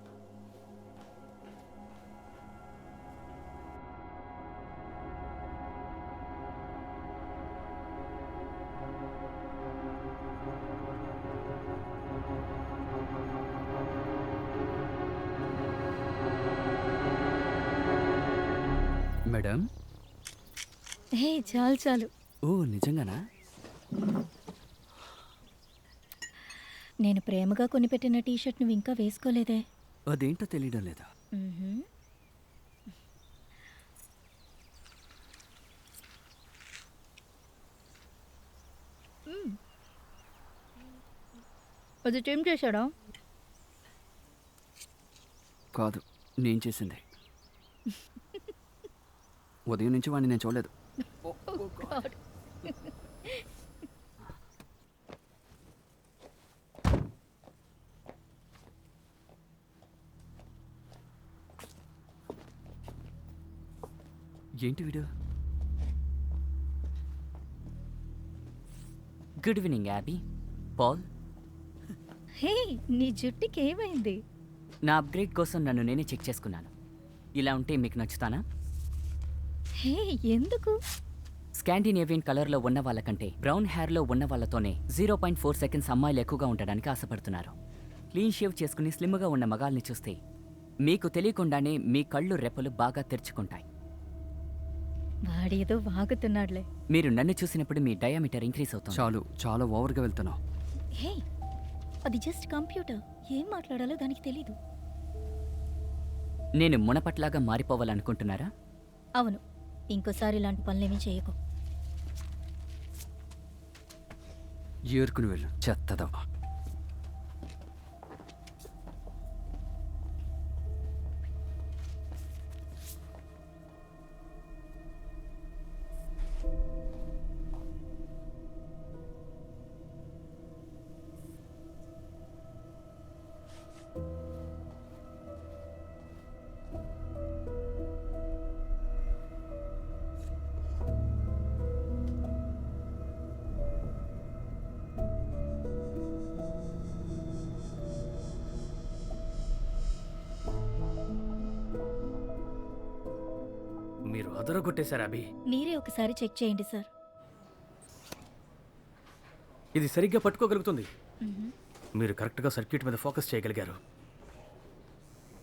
S1: మేడం.
S2: హే, చాలు చాలు.
S1: ఓ నిజంగానా?
S2: నేను ప్రేమగా కొనిపెట్టిన టీషర్ట్ నువ్వు ఇంకా వేసుకోలేదే.
S1: అదేంటో తెలియడం లేదా?
S2: మ్మ్హ్మ్. అది ఏం చేశాడా?
S1: కాదు, నేను చేసింది. ఉదయం నుంచి వాడిని నేను చూడలేదు. ఏంటి video?
S5: Good evening Abby. Paul,
S2: hey, నీ జుట్టుకి ఏమైంది?
S5: నా అప్గ్రేడ్ కోసం నన్ను నేనే చెక్ చేసుకున్నాను. ఇలా ఉంటే మీకు నచ్చుతానా?
S2: హే, ఎందుకు?
S5: స్కాండినేవియన్ కలర్లో ఉన్న వాళ్ళకంటే బ్రౌన్ హెయిర్లో ఉన్న వాళ్ళతోనే 0.4 సెకండ్స్ అమ్మాయిలు ఎక్కువగా ఉండడానికి ఆశపడుతున్నారు. క్లీన్ షేవ్ చేసుకుని స్లిమ్గా ఉన్న మగాల్ని చూస్తే మీకు తెలియకుండానే మీ కళ్ళు రెప్పలు బాగా తెరుచుకుంటాయి.
S2: వాడేదో వాగుతున్నాడులే.
S5: మీరు నన్ను చూసినప్పుడు మీ డయామీటర్ ఇంక్రీజ్ అవుతుంది.
S1: చాలు, చాలా ఓవర్గా వెళ్తున్నావు.
S2: హే, అది జస్ట్ కంప్యూటర్. ఏం మాట్లాడాలో దానికి తెలీదు.
S5: నేను మునపట్లాగా మారిపోవాలనుకుంటున్నారా?
S2: అవును, ఇంకోసారి ఇలాంటి పనులేమీ చేయకు.
S1: ఏరుకుని వెళ్ళు, చెత్తదవా.
S4: మీరు అదరగొట్టేశారు అభి.
S2: మీరే ఒకసారి చెక్ చేయండి సార్.
S4: ఇది సరిగ్గా పట్టుకోగలుగుతుంది. మీరు కరెక్ట్గా సర్క్యూట్ మీద ఫోకస్ చేయగలిగారు.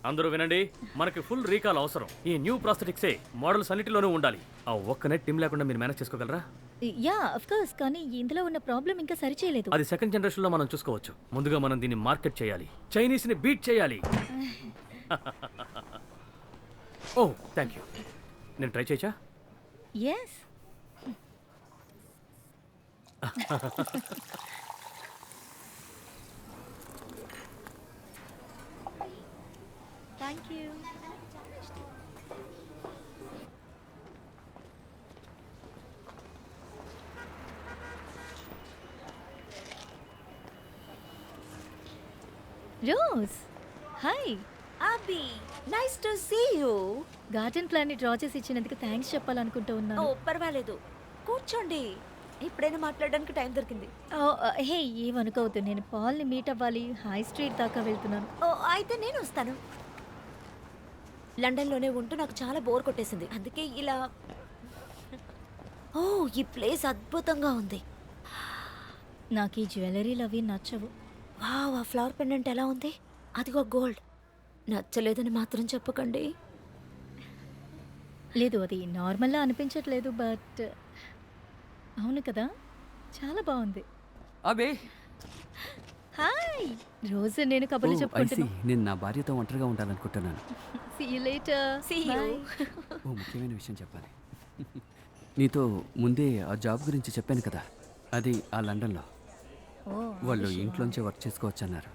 S4: అందరూ వినండి, మనకి ఫుల్ రీకాల్ అవసరం. ఈ న్యూ ప్రాస్థెటిక్సే మోడల్స్ అన్నిటిలోనూ ఉండాలి. ఆ ఒక్క నెట్ టీం లేకుండా మీరు మేనేజ్ చేసుకోగలరా?
S2: యా, అఫ్ కోర్స్, కానీ ఇందులో ఉన్న ప్రాబ్లం ఇంకా సరిచేయలేదు.
S4: అది సెకండ్ జనరేషన్లో మనం చూసుకోవచ్చు. ముందుగా మనం దీన్ని మార్కెట్ చేయాలి, చైనీస్ని బీట్ చేయాలి. Oh thank you. నేను ట్రై చేయచ్చా?
S2: Yes. Thank you. Rose, hi.
S3: Abby, nice to see you.
S2: Garden ప్లాన్ని డ్రా చేసి ఇచ్చినందుకు థ్యాంక్స్ చెప్పాలనుకుంటూ
S3: ఓ
S2: ఉన్నాను.
S3: పర్వాలేదు, కూర్చోండి. ఇప్పుడైనా మాట్లాడడానికి టైం దొరికింది.
S2: హే, ఏమనుకోవద్దు. నేను పాల్ని మీట్ అవ్వాలి. హై స్ట్రీట్ దాకా వెళ్తున్నాను.
S3: ఓ అయితే నేను వస్తాను. లండన్లోనే ఉంటూ నాకు చాలా బోర్ కొట్టేసింది, అందుకే ఇలా. ఓ, ఈ ప్లేస్ అద్భుతంగా ఉంది.
S2: నాకు ఈ జ్యువెలరీలు అవి నచ్చవు.
S3: వావ్, ఆ ఫ్లవర్ పెండెంట్ ఎలా ఉంది? అదిగో గోల్డ్. నచ్చలేదని మాత్రం చెప్పకండి.
S2: లేదు, అది నార్మల్లా అనిపించట్లేదు, బట్ అవును కదా, చాలా బాగుంది.
S1: అబే
S2: హాయ్, రోజు నేను కబుర్లు
S1: ఐసి
S2: చెప్పుకుంటున్నా.
S1: నేను నా భార్యతో ఒంటరిగా ఉండాలనుకుంటున్నాను.
S2: See you later.
S3: See you.
S2: Bye.
S1: ఓ ముఖ్యమైన విషయం చెప్పాలి. నీతో ముందే ఆ జాబ్ గురించి చెప్పాను కదా, అది ఆ లండన్లో.
S2: ఓ,
S1: వాళ్ళు ఇంట్లోంచే వర్క్ చేసుకోవచ్చు.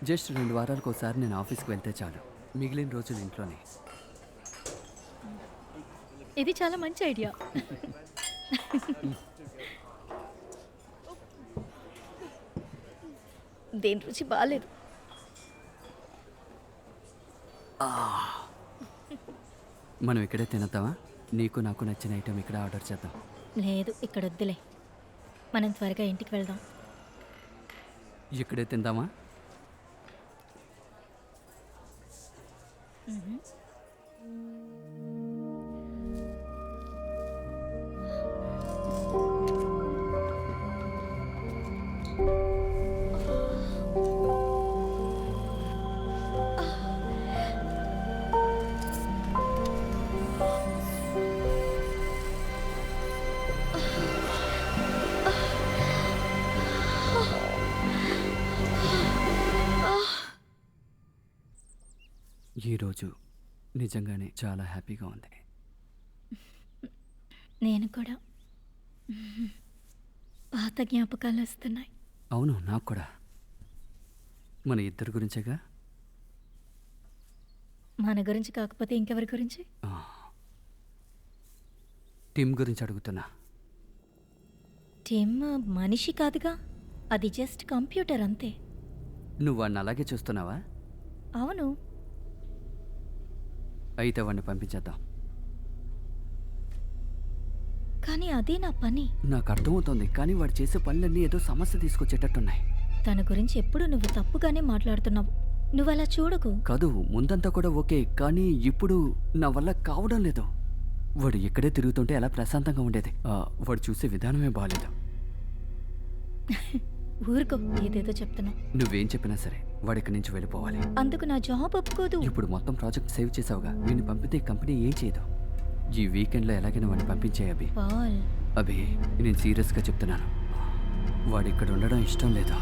S1: జస్ట్ 2 వారాలకు ఒకసారి నేను ఆఫీస్కి వెళ్తే చాలు, మిగిలిన రోజులు ఇంట్లోనే.
S2: ఇది చాలా మంచి ఐడియా. దేని రుచి బాగాలేదు.
S1: మనం ఇక్కడే తినేద్దామా? నీకు నాకు నచ్చిన ఐటెం ఇక్కడ ఆర్డర్ చేద్దాం.
S2: లేదు, ఇక్కడ వద్దులే. మనం త్వరగా ఇంటికి వెళ్దాం.
S1: ఇక్కడే తిందామా? ఈరోజు నిజంగానే చాలా హ్యాపీగా ఉంది.
S2: నేను కూడా. పాత జ్ఞాపకాలు వస్తున్నాయి.
S1: అవును, నాకు కూడా. మన ఇద్దరి గురించేగా.
S2: మన గురించి కాకపోతే ఇంకెవరి గురించి?
S1: టీమ్ గురించి అడుగుతున్నా.
S2: టిమ్ మనిషి కాదుగా, అది జస్ట్ కంప్యూటర్ అంతే.
S1: నువ్వు వాడిని అలాగే చూస్తున్నావా?
S2: అవును.
S1: అయితే వాడిని పంపించేద్దాం.
S2: కానీ అదే నా పని.
S1: నాకు అర్థమవుతోంది, కానీ వాడు చేసే పనులన్నీ ఏదో సమస్య తీసుకొచ్చేటట్టున్నాయి.
S2: తన గురించి ఎప్పుడు నువ్వు తప్పుగానే మాట్లాడుతున్నావు. నువ్వు అలా చూడకు.
S1: కాదు, ముందంతా కూడా ఓకే, కానీ ఇప్పుడు నా వల్ల కావడం లేదు. వాడు ఇక్కడే తిరుగుతుంటే ఎలా ప్రశాంతంగా ఉండేది. వాడు చూసే విధానమే బాగాలేదు.
S2: ఊరుకో, ఏదేదో చెప్తున్నావు.
S1: నువ్వేం చెప్పినా సరే వాడు ఇక్కడి నుంచి వెళ్ళిపోవాలి.
S2: అందుకు నా జాబ్ ఒప్పుకోదు.
S1: ఇప్పుడు మొత్తం ప్రాజెక్ట్ సేవ్ చేసావుగా, వీడిని పంపితే కంపెనీ ఏం చేయదు. ఈ వీకెండ్లో ఎలాగైనా వాడిని పంపించే అభి.
S2: పాల్,
S1: అభి, నేను సీరియస్గా చెప్తున్నాను, వాడు ఇక్కడ ఉండడం ఇష్టం లేదు.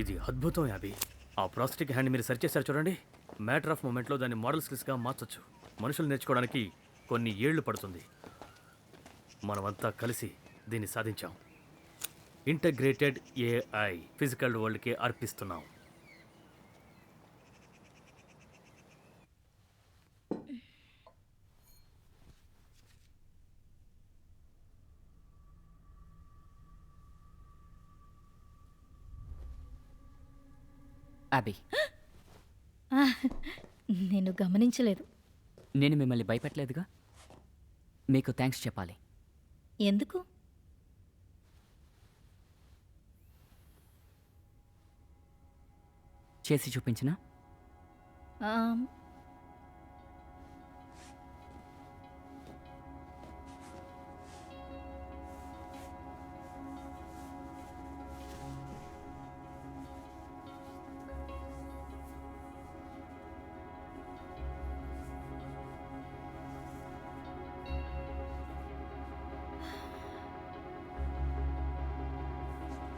S4: ఇది అద్భుతం యాబీ. ఆ ప్రాస్టిక్ హ్యాండ్ మీరు సెర్చ్ చేశారు చూడండి. మ్యాటర్ ఆఫ్ మూమెంట్లో దాన్ని మోడల్ స్కిల్స్గా మార్చొచ్చు. మనుషులు నేర్చుకోవడానికి కొన్ని ఏళ్ళు పడుతుంది. మనమంతా కలిసి దీన్ని సాధించాం. ఇంటగ్రేటెడ్ ఏఐ ఫిజికల్ వరల్డ్కి అర్పిస్తున్నాం.
S5: అబి,
S2: నేను గమనించలేదు.
S5: నేను మిమ్మల్ని భయపెట్టలేదుగా. మీకు థ్యాంక్స్ చెప్పాలి.
S2: ఎందుకు?
S5: చేసి చూపించినా?
S2: ఆమ్,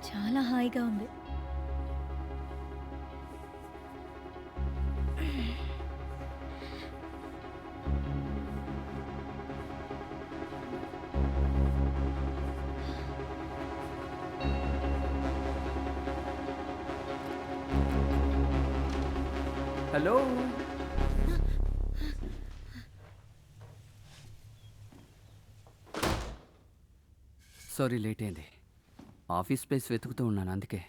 S2: చాలా హాయిగా ఉంది.
S1: హలో, సారీ లేట్ అయింది. ఆఫీస్ స్పేస్ వెతుకుతూ ఉన్నాను, అందుకే.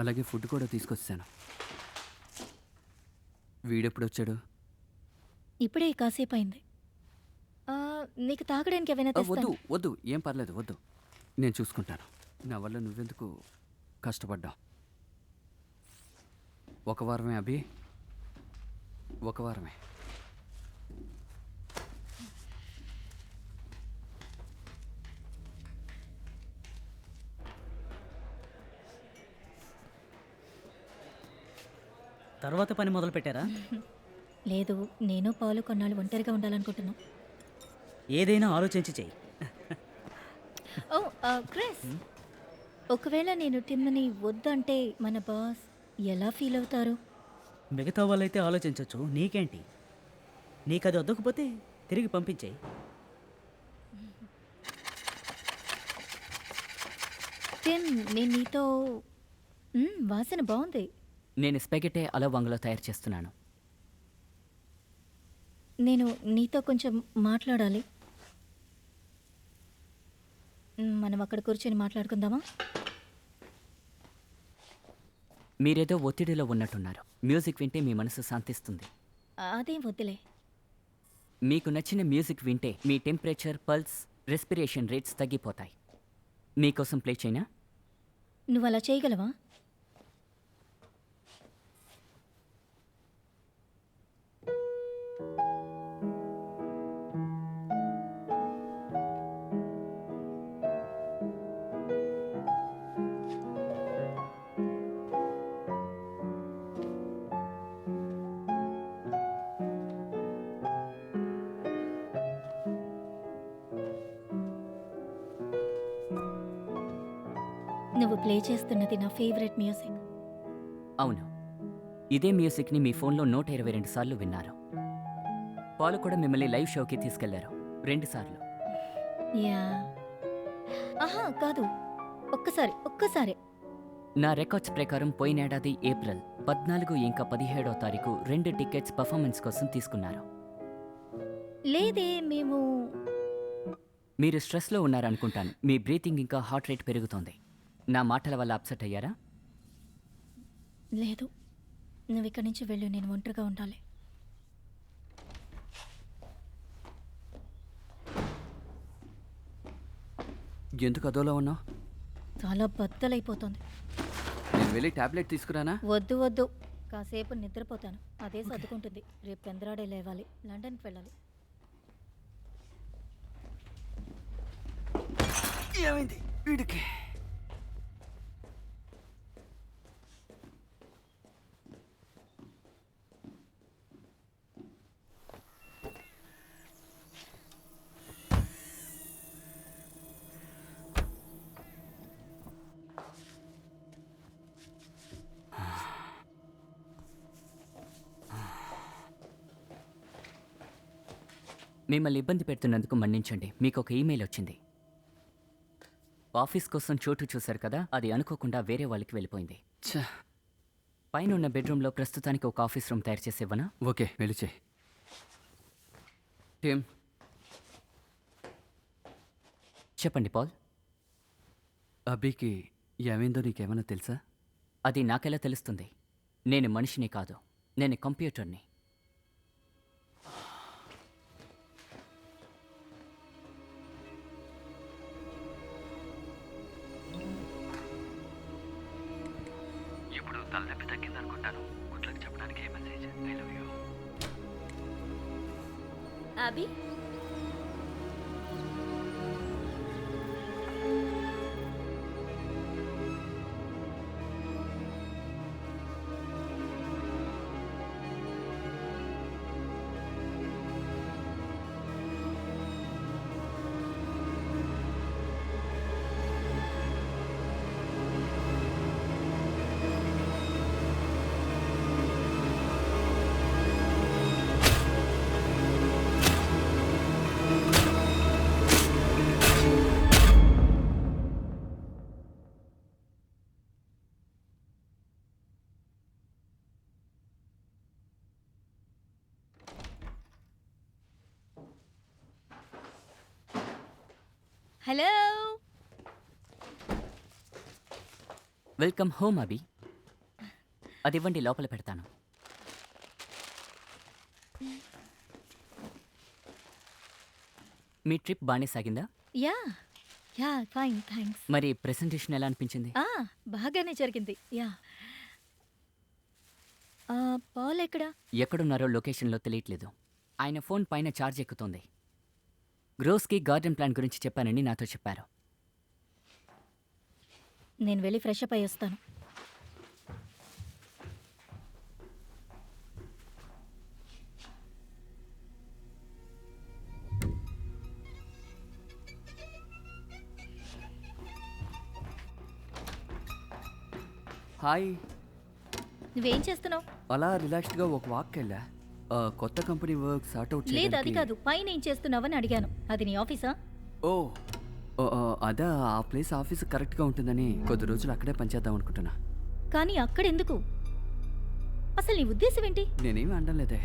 S1: అలాగే ఫుడ్ కూడా తీసుకొచ్చాను. వీడెప్పుడు వచ్చాడు?
S2: ఇప్పుడే కాసేపు అయింది. నీకు తాగడానికి ఏమైనా
S1: వద్దు
S2: తెస్తాను.
S1: వద్దు, ఏం పర్లేదు, వద్దు, నేను చూసుకుంటాను. నా వల్ల నువ్వెందుకు కష్టపడ్డావు? ఒక వారమే అభి, ఒక వారమే.
S6: తర్వాత పని మొదలు పెట్టారా?
S2: లేదు, నేను పాలు కొన్నాళ్ళు ఒంటరిగా ఉండాలనుకుంటున్నాను.
S6: ఏదైనా ఆలోచించి చెయ్యి.
S2: ఓ క్రిస్, ఒకవేళ నేను టిమ్ని వద్దంటే మన బాస్ ఎలా ఫీల్ అవుతారు?
S6: మిగతా వాళ్ళైతే ఆలోచించవచ్చు, నీకేంటి? నీకు అది వద్దకపోతే తిరిగి పంపించేయి.
S2: టిమ్, నేను నీతో వాసన బాగుంది.
S5: నేను స్పెగెటే అలవంగలో తయారు చేస్తున్నాను.
S2: నేను నీతో కొంచెం మాట్లాడాలి. మనం అక్కడ కూర్చొని మాట్లాడుకుందామా?
S5: మీరేదో ఒత్తిడిలో ఉన్నట్టున్నారు. మ్యూజిక్ వింటే మీ మనసు శాంతిస్తుంది.
S2: అదేం వద్దులే.
S5: మీకు నచ్చిన మ్యూజిక్ వింటే మీ టెంపరేచర్, పల్స్, రెస్పిరేషన్ రేట్స్ తగ్గిపోతాయి. మీకోసం ప్లే చేయనా?
S2: నువ్వు అలా చేయగలవా? నువ్వు ప్లే చేస్తున్నది నా ఫేవరెట్ మ్యూజిక్.
S5: అవును, ఇదే మ్యూజిక్ని మీ ఫోన్లో 122 సార్లు విన్నారు. పాలు కూడా మిమ్మల్ని లైవ్ షోకి తీసుకెళ్లారు 2 సార్లు.
S2: యా. ఆహా కాదు, ఒక్కసారి.
S5: నా రికార్డ్స్ ప్రకారం పోయినేడాది ఏప్రిల్ 14 ఇంకా 17వ తారీఖు 2 టికెట్స్ పర్ఫార్మెన్స్ కోసం తీసుకున్నారు.
S2: లేదే, మేము
S5: మీరు స్ట్రెస్లో ఉన్నారనుకుంటాను. మీ బ్రీతింగ్ ఇంకా హార్ట్ రేట్ పెరుగుతోంది. నా మాటల వల్ల అప్సెట్ అయ్యారా?
S2: లేదు. నువ్వు ఇక్కడి నుంచి వెళ్ళు, నేను ఒంటరిగా ఉండాలి.
S1: ఎందుకు అదోలా ఉన్నావు?
S2: చాలా బద్దలైపోతుంది.
S1: నేను వెళ్ళి టాబ్లెట్ తీసుకురానా?
S2: వద్దు, కాసేపు నిద్రపోతాను, అదే సర్దుకుంటుంది. రేపు పెందరాడే లేవాలి, లండన్కి వెళ్ళాలి.
S1: ఏమైంది వీడికి?
S5: మిమ్మల్ని ఇబ్బంది పెడుతున్నందుకు మన్నించండి. మీకు ఒక ఈమెయిల్ వచ్చింది. ఆఫీస్ కోసం చోటు చూశారు కదా, అది అనుకోకుండా వేరే వాళ్ళకి వెళ్ళిపోయింది.
S1: ఛ,
S5: పైన ఉన్న బెడ్రూమ్లో ప్రస్తుతానికి ఒక ఆఫీస్ రూమ్ తయారు చేసి ఇవ్వనా?
S1: ఓకే వెళ్ళి చేయి. టిమ్,
S5: చెప్పండి పాల్.
S1: అబ్బీకి ఏమైందో నీకేమైనా తెలుసా?
S5: అది నాకెలా తెలుస్తుంది? నేను మనిషిని కాదు, నేను కంప్యూటర్ని. ఇప్పుడు తలనొప్పి తగ్గిందనుకుంటాను. గుడ్లకు చెప్పడానికి ఏ message? I love you.
S3: Abhi,
S2: hello.
S5: Welcome home Abhi. అది ఇవ్వండి, లోపల పెడతాను. మీ ట్రిప్ బాగానే సాగిందా?
S2: Yeah fine, thanks.
S5: మరి ప్రెసెంటేషన్ ఎలా అనిపించింది?
S2: బాగానే జరిగింది. యా. పాల్ ఎక్కడా?
S5: ఎక్కడున్నారో లొకేషన్లో తెలియట్లేదు. ఆయన ఫోన్ పైన ఛార్జ్ ఎక్కుతోంది. గ్రోస్కి గార్డెన్ ప్లాన్ గురించి చెప్పానని నాతో చెప్పారు.
S2: నేను వెళ్ళి ఫ్రెష్ అప్ అయ్యి వస్తాను.
S1: హాయ్.
S2: నువ్వేం చేస్తున్నావు?
S1: అలా రిలాక్స్డ్గా ఒక వాక్ వెళ్ళా. కొత్త కంపెనీ వర్క్ సార్ట్ అవుట్
S2: లేదు అది కాదు, పైన ఏం చేస్తున్నావని అడిగాను. అది నీ ఆఫీసా?
S1: ఓ అదా, ఆ ప్లేస్ ఆఫీస్ కరెక్ట్గా ఉంటుందని కొద్ది రోజులు అక్కడే పనిచేద్దాం అనుకుంటున్నా.
S2: కానీ అక్కడెందుకు? అసలు నీ ఉద్దేశం ఏంటి?
S1: నేనేమి అనడం లేదే.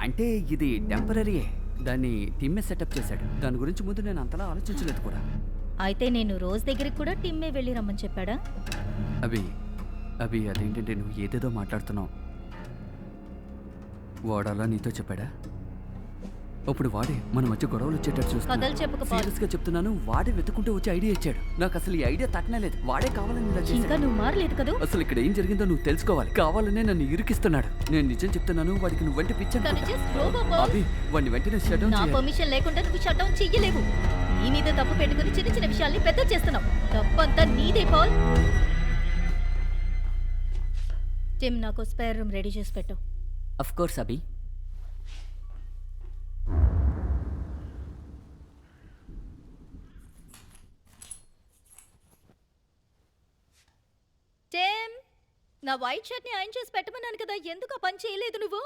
S1: అంటే ఇది టెంపరీయే. దాన్ని టీమ్మే సెటప్ చేశాడు. దాని గురించి ముందు నేను అంతలా ఆలోచించలేదు కూడా.
S2: అయితే నేను రోజు దగ్గరికి కూడా టీమ్మే వెళ్ళి రమ్మని చెప్పాడా?
S1: అభి అదేంటంటే నువ్వు ఏదేదో మాట్లాడుతున్నావు. వాడాలా నీతో చెప్పాడా? అప్పుడు వాడే మన మధ్య గొడవలు వచ్చేటట్టు
S2: కథలు
S1: చూస్తున్నా.
S2: చెప్పుకో పాల్.
S1: సీరియస్గా చెప్తున్నాను, వాడే వెతుకుంటూ వచ్చి ఐడియా ఇచ్చాడు. నాకు అసలు ఈ ఐడియా తట్టనేలేదు. వాడే కావాలని ఇలా
S2: ఇంకా
S1: చేశాడు.
S2: నువ్వు మారలేదు కదూ?
S1: అసలు ఇక్కడ ఏం జరిగిందో నువ్వు తెలుసుకోవాలి. కావాలనే నన్ను ఇరికిస్తున్నాడు. నేను నిజం చెప్తున్నాను, వాడికి నువ్వంటే పిచ్చి
S2: తను
S1: అనుకుంటా.
S2: just robot ball.
S1: అభి వాడిని వెంటనే షట్ డౌన్
S2: నా
S1: చేయాలి.
S2: పర్మిషన్ లేకుండా నువ్వు షట్ డౌన్ చెయ్యలేవు. నీ మీద తప్పు పెట్టుకుని చిన్న చిన్న విషయాల్ని పెద్ద చేస్తున్నావు. తప్పంతా నీదే పాల్. టిమ్, నాకు స్పేర్ రూమ్ రెడీ చేసి పెట్టు.
S5: Of course Abhi.
S2: టిమ్, నా వైట్ షర్ట్ ని ఐరన్ చేసి పెట్టమన్నాను కదా, ఎందుకు ఆ పని చేయలేదు నువ్వు?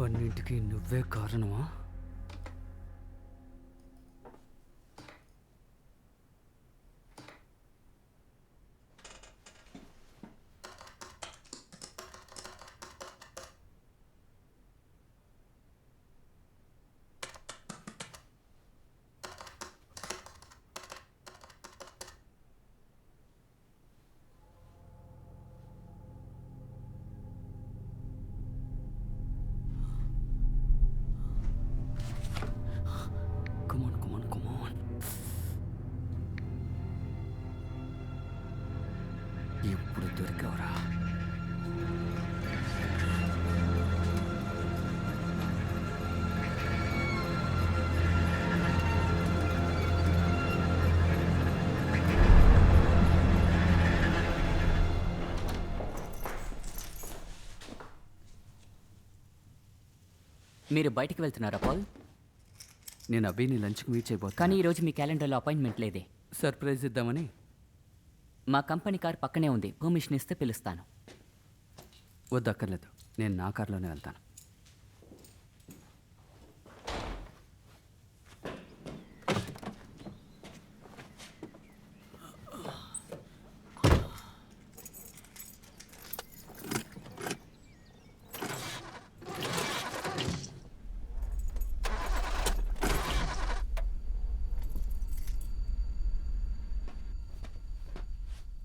S1: అన్నింటికి నువ్వే కారణమా? Come on, come on, come on. ఎప్పుడు దొరికావరా?
S5: మీరు బయటికి వెళ్తున్నారా పాల్?
S1: నేను అభిని లంచ్కి మీట్ చేయబోతాను.
S5: కానీ ఈరోజు మీ క్యాలెండర్లో అపాయింట్మెంట్ లేదే.
S1: సర్ప్రైజ్ ఇద్దామని.
S5: మా కంపెనీ కార్ పక్కనే ఉంది, పర్మిషన్ ఇస్తే పిలుస్తాను.
S1: వద్దక్కర్లేదు, నేను నా కార్లోనే వెళ్తాను.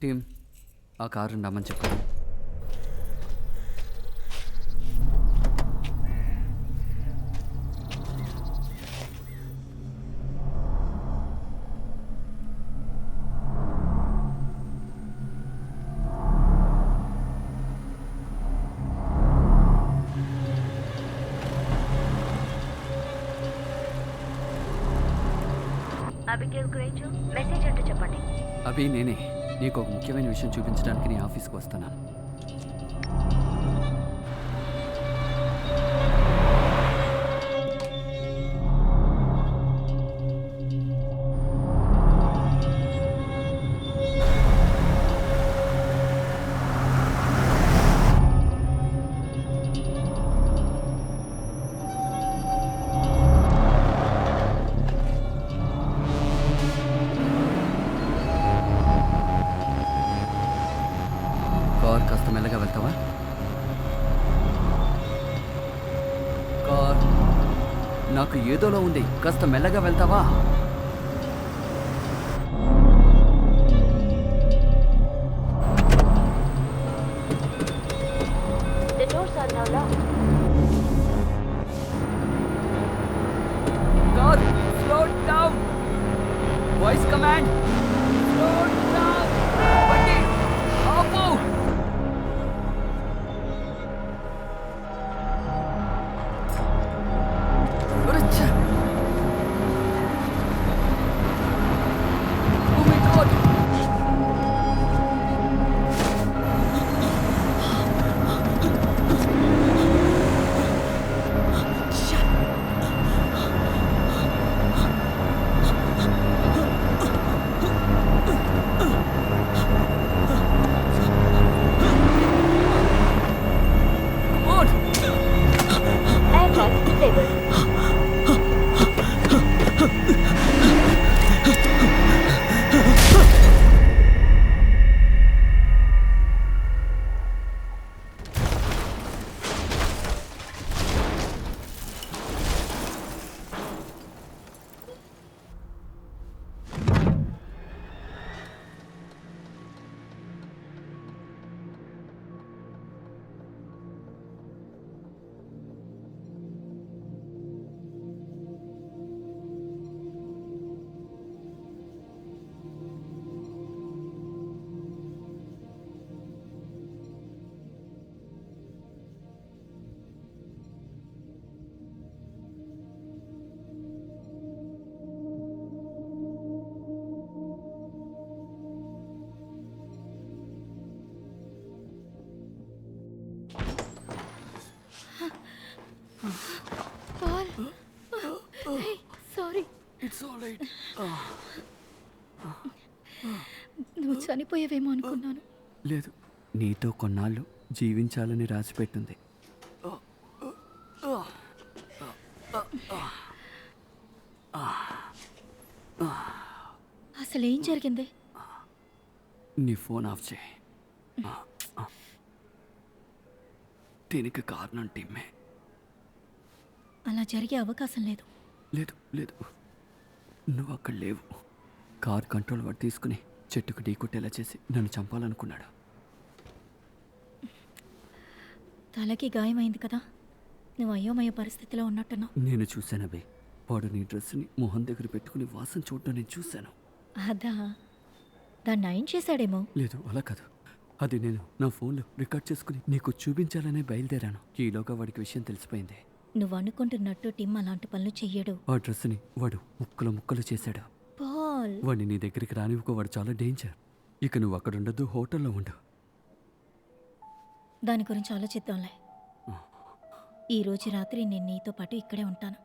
S1: టీమ్ ఆ కారు రమ్మని చెప్పాను.
S3: అబిగేల్ గ్రేంజర్ మెసేజ్ అంటే చెప్పండి.
S1: అభి నేనే. నీకు ఒక ముఖ్యమైన విషయం చూపించడానికి నీ ఆఫీస్కి వస్తున్నాను. కార్ కాస్త మెల్లగా వెళ్తావా? కార్ నాకు ఏదోలో ఉంది, కాస్త మెల్లగా వెళ్తావా?
S3: The doors are now locked.
S1: Car slow down. Voice command slow down. బండి ఆపు. ఒరేచ్చా. Oh my God. Come on.
S3: Aircraft stable.
S2: Paul, sorry.
S1: It's all right.
S2: నువ్వు చనిపోయావేమో అనుకున్నాను.
S1: లేదు, నీతో కొన్నాళ్ళు జీవించాలని రాసిపెట్టింది.
S2: అసలు ఏం జరిగింది?
S1: నీ ఫోన్ ఆఫ్ చేయి. దీనికి కారణం టీమ్మే.
S2: అలా జరిగే అవకాశం లేదు.
S1: లేదు లేదు, నువ్వు అక్కడ లేవు. కార్ కంట్రోల్ వాడు తీసుకుని చెట్టుకు ఢీకొట్టేలా చేసి నన్ను చంపాలనుకున్నాడు.
S2: తలకి గాయమైంది కదా, నువ్వు అయోమయ పరిస్థితిలో ఉన్నట్టున్నావు.
S1: నేను చూశాను అభి. వాడు నీ డ్రెస్ని మొహం దగ్గర పెట్టుకుని వాసన చూడటం నేను చూశాను.
S2: అదా, దాన్ని ఆయన చేశాడేమో.
S1: లేదు, అలా కాదు. అది నేను నా ఫోన్లో రికార్డ్ చేసుకుని నీకు చూపించాలనే బయలుదేరాను. ఈలోగా వాడికి విషయం తెలిసిపోయింది.
S2: నువ్వు అనుకుంటున్నట్టు టిమ్ అలాంటి పనులు చెయ్యడు.
S1: ఆ డ్రెస్ని వాడు ముక్కలు ముక్కలు చేశాడు.
S2: పాల్,
S1: వాడిని నీ దగ్గరికి రానివ్వకు, వాడు చాలా డేంజర్. ఇక నువ్వు అక్కడ ఉండద్దు, హోటల్లో ఉండు.
S2: దాని గురించి ఆలోచిద్దాంలే. ఈ రోజు రాత్రి నేను నీతో పాటు ఇక్కడే ఉంటాను.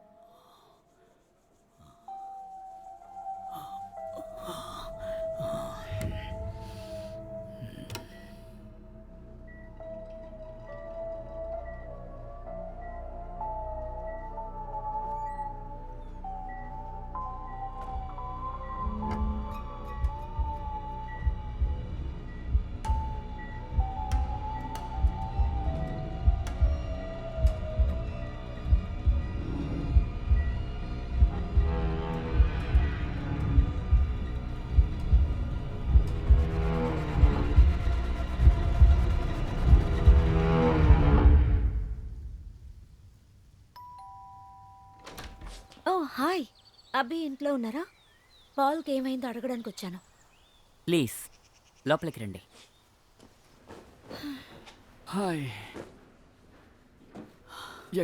S3: ఓ హాయ్, అబ్బి ఇంట్లో ఉన్నారా? పాల్కి ఏమైందో అడగడానికి వచ్చాను.
S5: ప్లీజ్ లోపలికి రండి.
S1: హాయ్,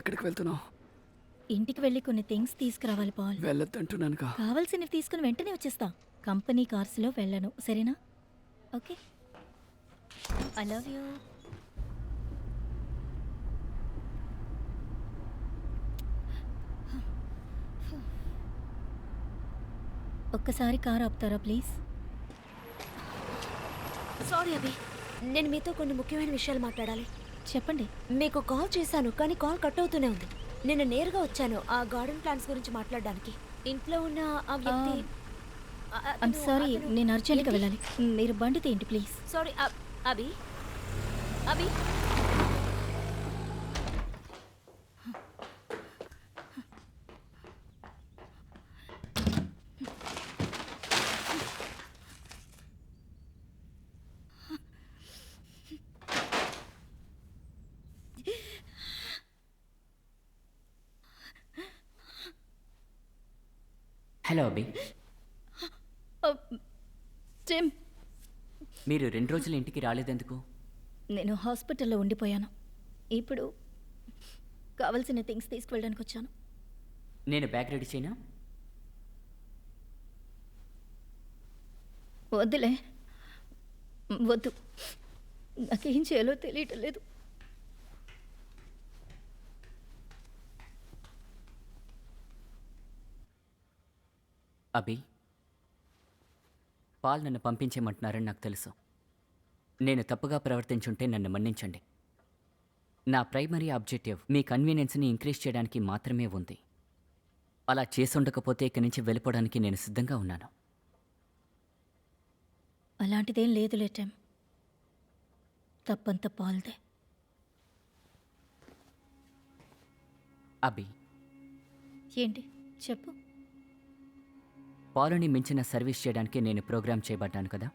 S1: ఎక్కడికి వెళ్తున్నావు?
S2: ఇంటికి వెళ్ళి కొన్ని థింగ్స్ తీసుకురావాలి పాల్.
S1: వెళ్ళొద్దంటున్నానుగా.
S2: కావాల్సినవి తీసుకుని వెంటనే వచ్చేస్తా. కంపెనీ కార్స్లో వెళ్ళను, సరేనా? Okay, I love you. ఒక్కసారి కార్ ఆపుతారా ప్లీజ్?
S3: సారీ అభి, నేను మీతో కొన్ని ముఖ్యమైన విషయాలు మాట్లాడాలి.
S2: చెప్పండి.
S3: మీకు కాల్ చేశాను కానీ కాల్ కట్ అవుతూనే ఉంది. నేను నేరుగా వచ్చాను ఆ గార్డెన్ ప్లాంట్స్ గురించి మాట్లాడడానికి. ఇంట్లో ఉన్న ఆ వ్యక్తి
S2: ఐమ్ సారీ, నేను అర్జెంట్గా వెళ్ళాలి. మీరు బండి తీయండి please.
S3: Sorry Abhi, Abhi
S5: hello Abhi,
S2: Tim,
S5: మీరు 2 రోజులు ఇంటికి రాలేదెందుకు?
S2: నేను హాస్పిటల్లో ఉండిపోయాను. ఇప్పుడు కావాల్సిన థింగ్స్ తీసుకువెళ్ళడానికి వచ్చాను.
S5: నేను బ్యాగ్ రెడీ చేయనా?
S2: వద్దులే, వద్దు, నాకేం చేయాలో తెలియటం లేదు.
S5: అభి, పాల్ నన్ను పంపించేయమంటున్నారని నాకు తెలుసు. నేను తప్పుగా ప్రవర్తించుంటే నన్ను మన్నించండి. నా ప్రైమరీ ఆబ్జెక్టివ్ మీ కన్వీనియన్స్ని ఇంక్రీజ్ చేయడానికి మాత్రమే ఉంది. అలా చేసుండకపోతే ఇక్కడి నుంచి వెళ్ళిపోవడానికి నేను సిద్ధంగా ఉన్నాను.
S2: అలాంటిదేం లేదులే టిమ్, తప్పంత పాల్దే.
S5: అభి,
S2: ఏంటి చెప్పు.
S5: పాలుని మించిన సర్వీస్ చేయడానికి నేను ప్రోగ్రామ్ చేయబడ్డాను కదా.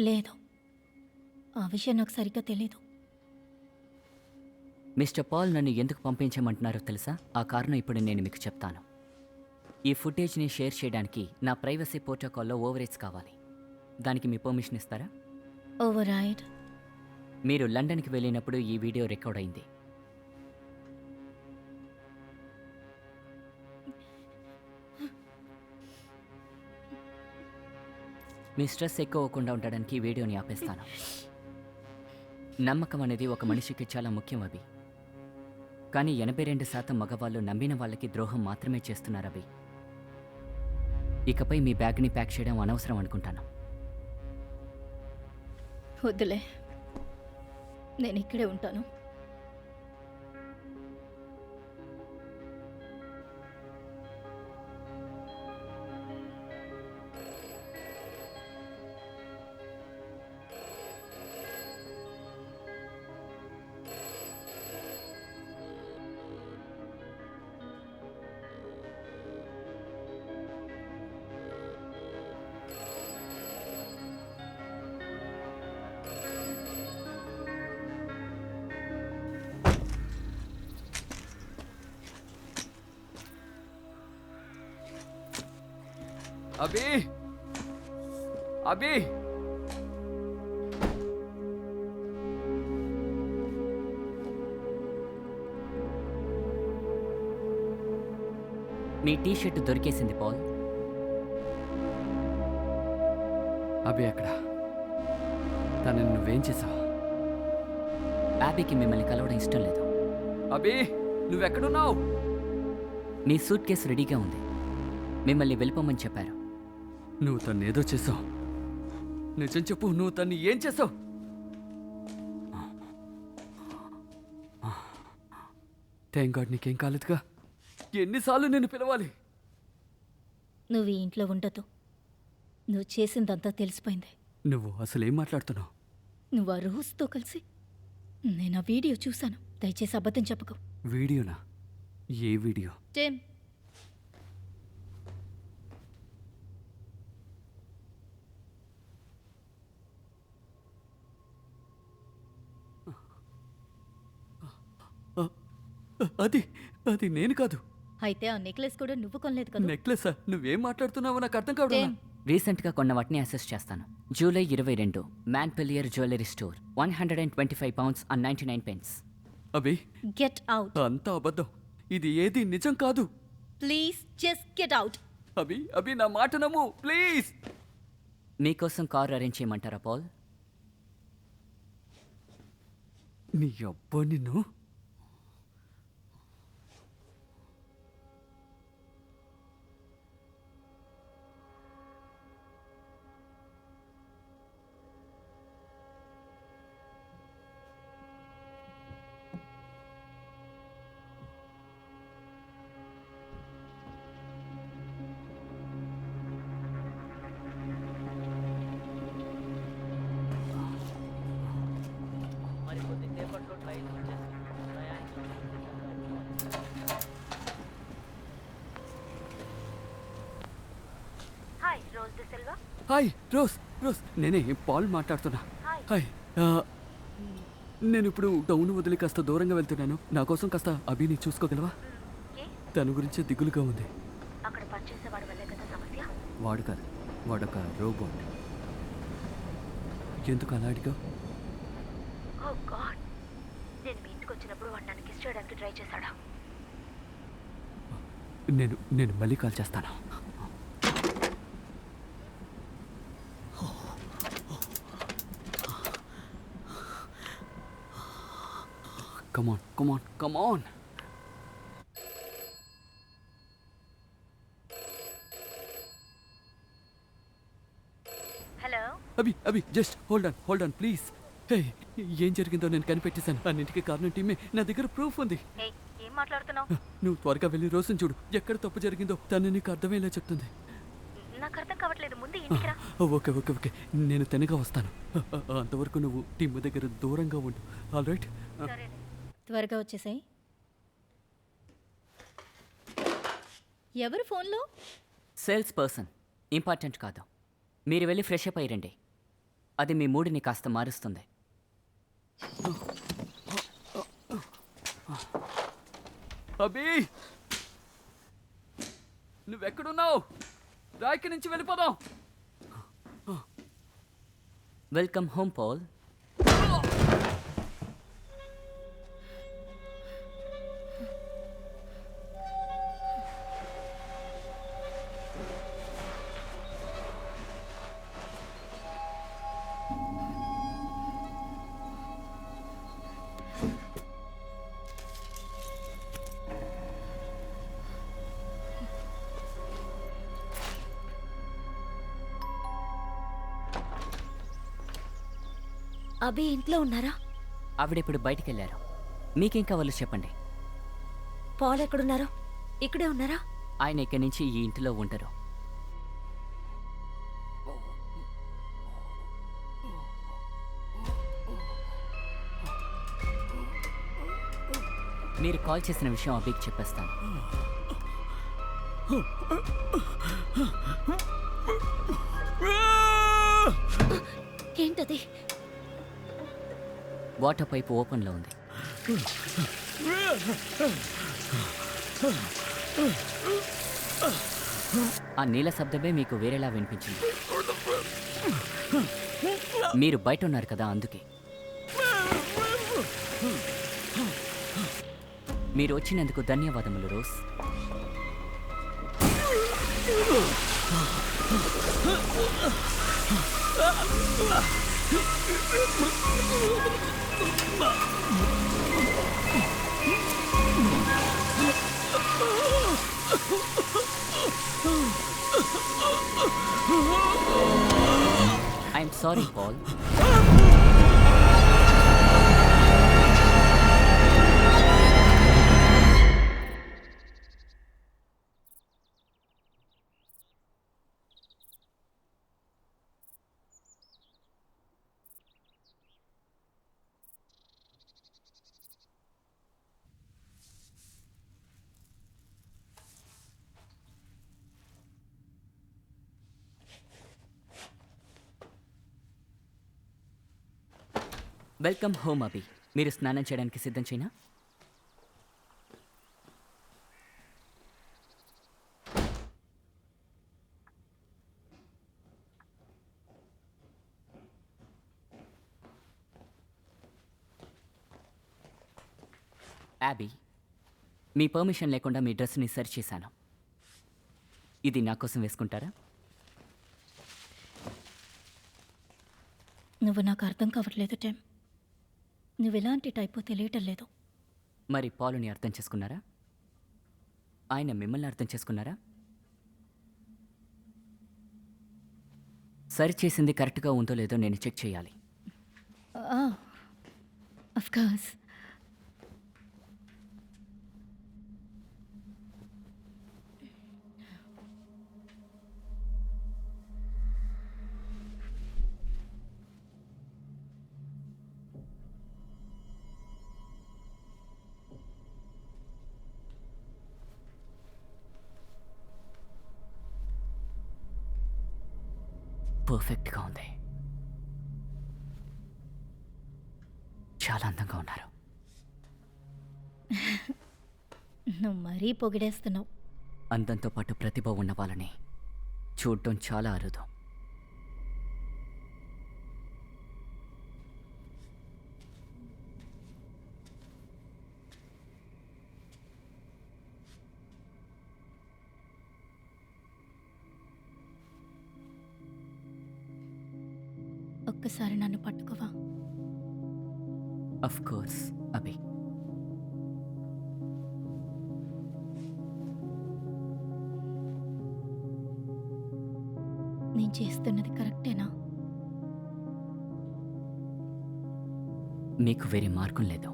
S2: లేదు, ఆ విషయం నాకు సరిగ్గా తెలీదు.
S5: మిస్టర్ పాల్ నన్ను ఎందుకు పంపించమంటున్నారో తెలుసా? ఆ కారణం ఇప్పుడు నేను మీకు చెప్తాను. ఈ ఫుటేజ్ని షేర్ చేయడానికి నా ప్రైవసీ ప్రోటోకాల్లో ఓవరేజ్ కావాలి. దానికి మీ పర్మిషన్ ఇస్తారా?
S2: Override.
S5: మీరు లండన్కి వెళ్ళినప్పుడు ఈ వీడియో రికార్డ్ అయింది. మీ స్ట్రెస్ ఎక్కువ అవ్వకుండా ఉండడానికి ఈ వీడియోని ఆపేస్తాను. నమ్మకం అనేది ఒక మనిషికి చాలా ముఖ్యం అభి. కానీ 82% మగవాళ్ళు నమ్మిన వాళ్ళకి ద్రోహం మాత్రమే చేస్తున్నారు అభి. ఇకపై మీ బ్యాగ్ని ప్యాక్ చేయడం అనవసరం అనుకుంటాను.
S2: వద్దులే, నేను ఇక్కడే ఉంటాను.
S1: అభి, అభి,
S5: మీ టీ షర్ట్ దొరికేసింది పాల్.
S1: అభి ఎక్కడ? తనని నువ్వేం చేసావు?
S5: యాబీకి మిమ్మల్ని కలవడం ఇష్టం లేదు.
S1: అభి, నువ్వెక్కడున్నావు?
S5: మీ సూట్ కేసు రెడీగా ఉంది. మిమ్మల్ని వెళ్ళిపోమని చెప్పారు.
S1: నువ్వు తను ఏదో చేసావు. నిజం చెప్పు, నువ్వు తన్ని ఏం చేసావు? థ్యాంక్ గాడ్ నీకేం కాలేదుగా. ఎన్నిసార్లు నేను పిలవాలి?
S2: నువ్వు ఈ ఇంట్లో ఉండదు. నువ్వు చేసిందంతా తెలిసిపోయింది.
S1: నువ్వు అసలు ఏం మాట్లాడుతున్నావు?
S2: నువ్వు ఆ రోజుతో కలిసి నేను ఆ వీడియో చూశాను. దయచేసి అబద్ధం చెప్పకు.
S1: వీడియోనా? ఏ వీడియో?
S2: జేమ్,
S1: అది అది నేను కాదు.
S2: అయితే ఆ నెక్లెస్ కూడా నువ్వు కొనలేదు కదా?
S1: నెక్లెసా? నువ్వేం మాట్లాడుతున్నావో నాకు అర్థం కావడం
S2: జేమ్,
S5: రీసెంట్గా కొన్న వాటిని అసెస్ చేస్తాను. జూలై 22 మ్యాన్ పెలియర్ jewellery store 125 pounds and 99 pence.
S1: Abhi,
S2: get out.
S1: అంతా అబద్ధం. ఇది ఏది నిజం కాదు.
S2: Please just get out.
S1: Abhi Abhi నా మాట నమ్ము ప్లీజ్.
S5: మీకోసం కార్ అరేంజ్ చేయమంటారా పాల్?
S1: నీ అబ్బా నిన్ను. హాయ్ రోజ్, రోజ్ నేనే పాల్ మాట్లాడుతున్నా. హాయ్, నేను ఇప్పుడు టౌన్ వదిలి కాస్త దూరంగా వెళ్తున్నాను. నా కోసం కాస్త అభిని చూసుకోగలవా? తన గురించే దిగులుగా ఉంది.
S3: అక్కడ పనిచేసేవాడు వల్లే కదా సమస్య.
S1: వాడు కాదు, వాడొక రోబోట్. ఎందుకు అలా అడిగావు?
S3: ఓ గాడ్, నేను మీ ఇంటికి వచ్చినప్పుడు వాడు నన్ను కిస్ చేయడానికి ట్రై చేశాడా?
S1: నేను నేను మళ్ళీ కాల్ చేస్తాను. Come on, come on, come on.
S3: Hello,
S1: Abhi just hold on please. Hey, ఏం జరిగిందో నేను కనిపెట్టేశాను. అన్నింటికి కారణం టీమే. నా దగ్గర ప్రూఫ్ ఉంది.
S3: ఏం మాట్లాడుతున్నావు?
S1: నువ్వు త్వరగా వెళ్ళి రోజును చూడు. ఎక్కడ తప్పు జరిగిందో తను నీకు అర్థమయ్యేలా చెప్తుంది.
S3: నాకు అర్థం కావట్లేదు, ముందు ఇంటికి రా.
S1: ఓకే ఓకే ఓకే, నేను తనగా వస్తాను. అంతవరకు నువ్వు టీమ్ దగ్గర దూరంగా ఉండు. All right.
S2: త్వరగా వచ్చేసాయి. ఎవరు ఫోన్లో?
S5: సేల్స్ పర్సన్, ఇంపార్టెంట్ కాదు. మీరు వెళ్ళి ఫ్రెష్ అప్ అయ్యండి. అది మీ మూడ్ని కాస్త మారుస్తుంది.
S1: అభి, నువ్వెక్కడున్నావు? రాయికి నుంచి వెళ్ళిపోదాం.
S5: Welcome home Paul.
S3: అభి ఇంట్లో ఉన్నారా?
S5: ఆవిడప్పుడు బయటికి వెళ్ళారు. మీకేం కావాలో చెప్పండి.
S3: పాల్ ఎక్కడున్నారో? ఇక్కడే ఉన్నారా?
S5: ఆయన ఇక్కడి నుంచి ఈ ఇంటిలో ఉంటారు. మీరు కాల్ చేసిన విషయం అభికి చెప్పేస్తాను.
S3: ఏంటది?
S5: వాటర్ పైప్ ఓపెన్లో ఉంది. ఆ నీళ్ళ శబ్దమే మీకు వేరేలా వినిపించింది. మీరు బయట ఉన్నారు కదా, అందుకే. మీరు వచ్చినందుకు ధన్యవాదములు Rose. I'm sorry, Paul. Welcome home Abhi. మీరు స్నానం చేయడానికి సిద్ధం చేయనా? యాబీ, మీ పర్మిషన్ లేకుండా మీ డ్రెస్ని సెర్చ్ చేశాను. ఇది నా కోసం వేసుకుంటారా?
S2: నువ్వు నాకు అర్థం కావట్లేదు టైం. నువ్వు ఎలాంటి టైపో తెలియటం లేదు.
S5: మరి పాలుని అర్థం చేసుకున్నారా? ఆయన మిమ్మల్ని అర్థం చేసుకున్నారా? సరి చేసింది కరెక్ట్గా ఉందో లేదో నేను చెక్ చేయాలి.
S2: Of course.
S5: పర్ఫెక్ట్గా ఉంది. చాలా అందంగా ఉన్నారు.
S2: నువ్వు మరీ పొగిడేస్తున్నావు.
S5: అందంతో పాటు ప్రతిభ ఉన్న వాళ్ళని చూడటం చాలా అరుదు.
S2: ఒక్కసారి నన్ను పట్టుకోవా?
S5: అఫ్ కోర్స్ అభి.
S2: నేను చేస్తున్నది కరెక్టేనా?
S5: మీకు వేరే మార్గం లేదు.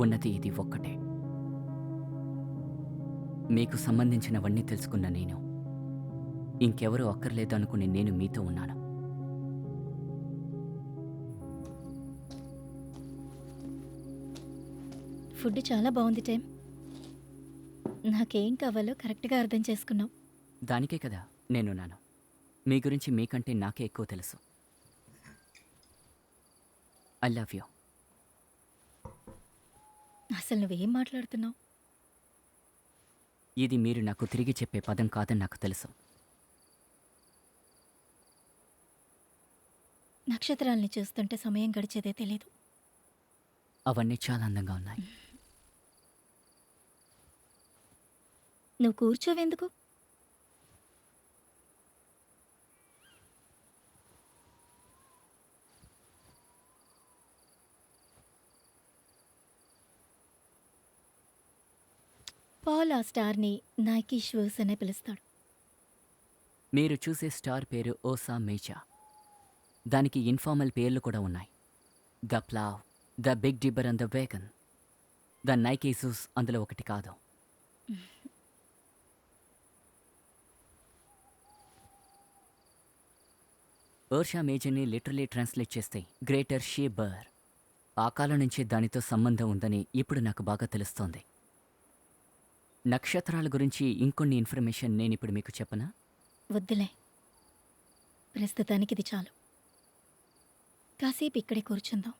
S5: ఉన్నది ఇది ఒక్కటే. మీకు సంబంధించినవన్నీ తెలుసుకున్న నేను, ఇంకెవరూ అక్కర్లేదు అనుకుని నేను మీతో ఉన్నాను.
S2: ఫుడ్ చాలా బాగుంది టైం. నాకేం కావాలో కరెక్ట్గా అర్థం చేసుకున్నావు.
S5: దానికే కదా నేనున్నాను. మీ గురించి మీకంటే నాకే ఎక్కువ తెలుసు. I love you.
S2: అసలు నువ్వేం మాట్లాడుతున్నావు?
S5: ఇది మీరు నాకు తిరిగి చెప్పే పదం కాదని నాకు తెలుసు.
S2: నక్షత్రాల్ని చూస్తుంటే సమయం గడిచేదే తెలీదు.
S5: అవన్నీ చాలా అందంగా ఉన్నాయి.
S2: నువ్వు కూర్చోవెందుకు? పాల్ ఆ స్టార్ని నైకీ షూస్ అనే పిలుస్తాడు.
S5: మీరు చూసే స్టార్ పేరు ఓసా మేచా. దానికి ఇన్ఫార్మల్ పేర్లు కూడా ఉన్నాయి. The Plough, the Big Dipper and the Wagon. The Nike shoes అందులో ఒకటి కాదు. ఓర్షా మేజర్ని లిటరలీ ట్రాన్స్లేట్ చేస్తే గ్రేటర్ షీ బర్. ఆ కాలం నుంచే దానితో సంబంధం ఉందని ఇప్పుడు నాకు బాగా తెలుస్తోంది. నక్షత్రాల గురించి ఇంకొన్ని ఇన్ఫర్మేషన్ నేను ఇప్పుడు మీకు చెప్పనా?
S2: వద్దులే, ప్రస్తుతానికి ఇది చాలు. కాసేపు ఇక్కడే కూర్చుందాం.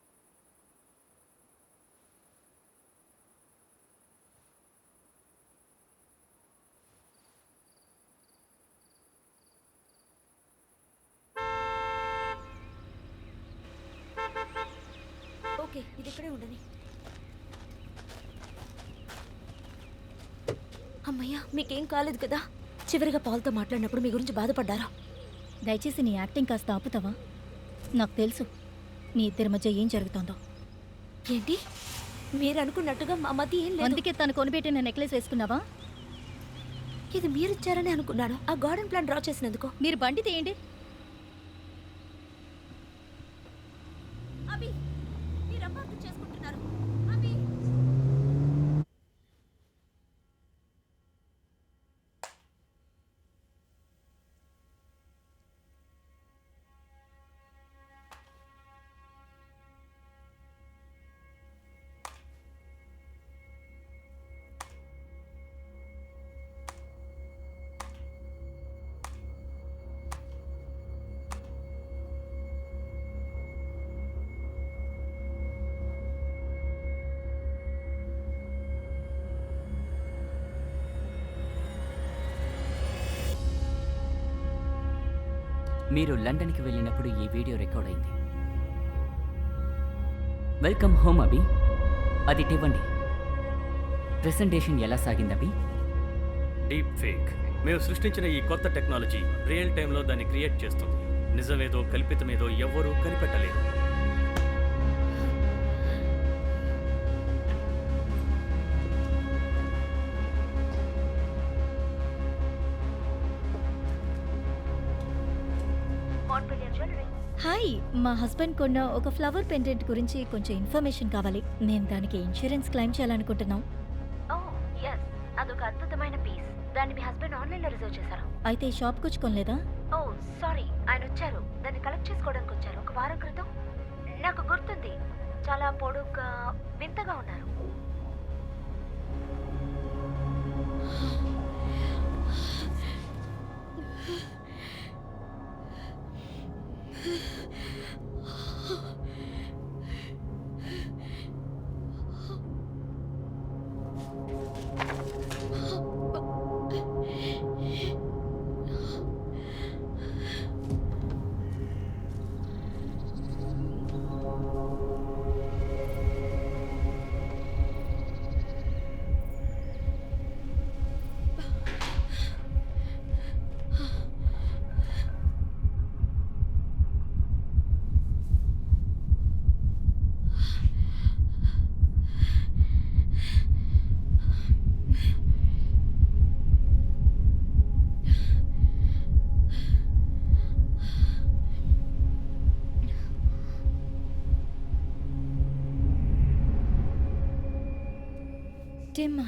S3: ఓకే, ఇది ఇక్కడే ఉండని. అమ్మయ్యా, మీకేం కాలేదు కదా? చివరిగా పాల్తో మాట్లాడినప్పుడు మీ గురించి బాధపడ్డారా?
S2: దయచేసి నీ యాక్టింగ్ కాస్త ఆపుతావా? నాకు తెలుసు మీ ఇద్దరి మధ్య ఏం జరుగుతుందో.
S3: ఏంటి, మీరు అనుకున్నట్టుగా మా మధ్య ఏం లేదు.
S2: అందుకే తను కొనిపెట్టిన నెక్లెస్ వేసుకున్నావా?
S3: ఇది మీరు ఇచ్చారని అనుకున్నాను. ఆ గార్డెన్ ప్లాన్ డ్రా చేసినందుకు.
S2: మీరు బండి తీయండి.
S3: అభి, మీరు అపార్థం చేసుకుంటున్నారు. అభి,
S5: మీరు లండన్కి వెళ్ళినప్పుడు ఈ వీడియో రికార్డ్ అయింది. Welcome home Abhi. అది ఇవ్వండి. ప్రెసెంటేషన్ ఎలా సాగింది అభి?
S4: Deep fake. మేము సృష్టించిన ఈ కొత్త టెక్నాలజీ రియల్ టైంలో దాన్ని క్రియేట్ చేస్తుంది. నిజమేదో కల్పితమేదో ఎవ్వరూ కనిపెట్టలేరు.
S2: హాయ్, మా హస్బెండ్ కొన్న ఒక ఫ్లవర్ పెండెంట్ గురించి కొంచెం ఇన్ఫర్మేషన్ కావాలి. మేము దానికి ఇన్సూరెన్స్ క్లెయిమ్ చేయాలనుకుంటున్నాం.
S3: అదొక అద్భుతమైన పీస్. దాన్ని మీ హస్బెండ్ ఆన్లైన్లో రిజర్వ్ చేశారు.
S2: అయితే ఈ షాప్కి వచ్చి కొనలేదా?
S3: ఓ సారీ, ఆయన వచ్చారు. దాన్ని కలెక్ట్ చేసుకోవడానికి వచ్చారు ఒక వారం క్రితం. నాకు గుర్తుంది, చాలా పొడుగ్గా వింతగా ఉన్నారు.
S2: టిమ్,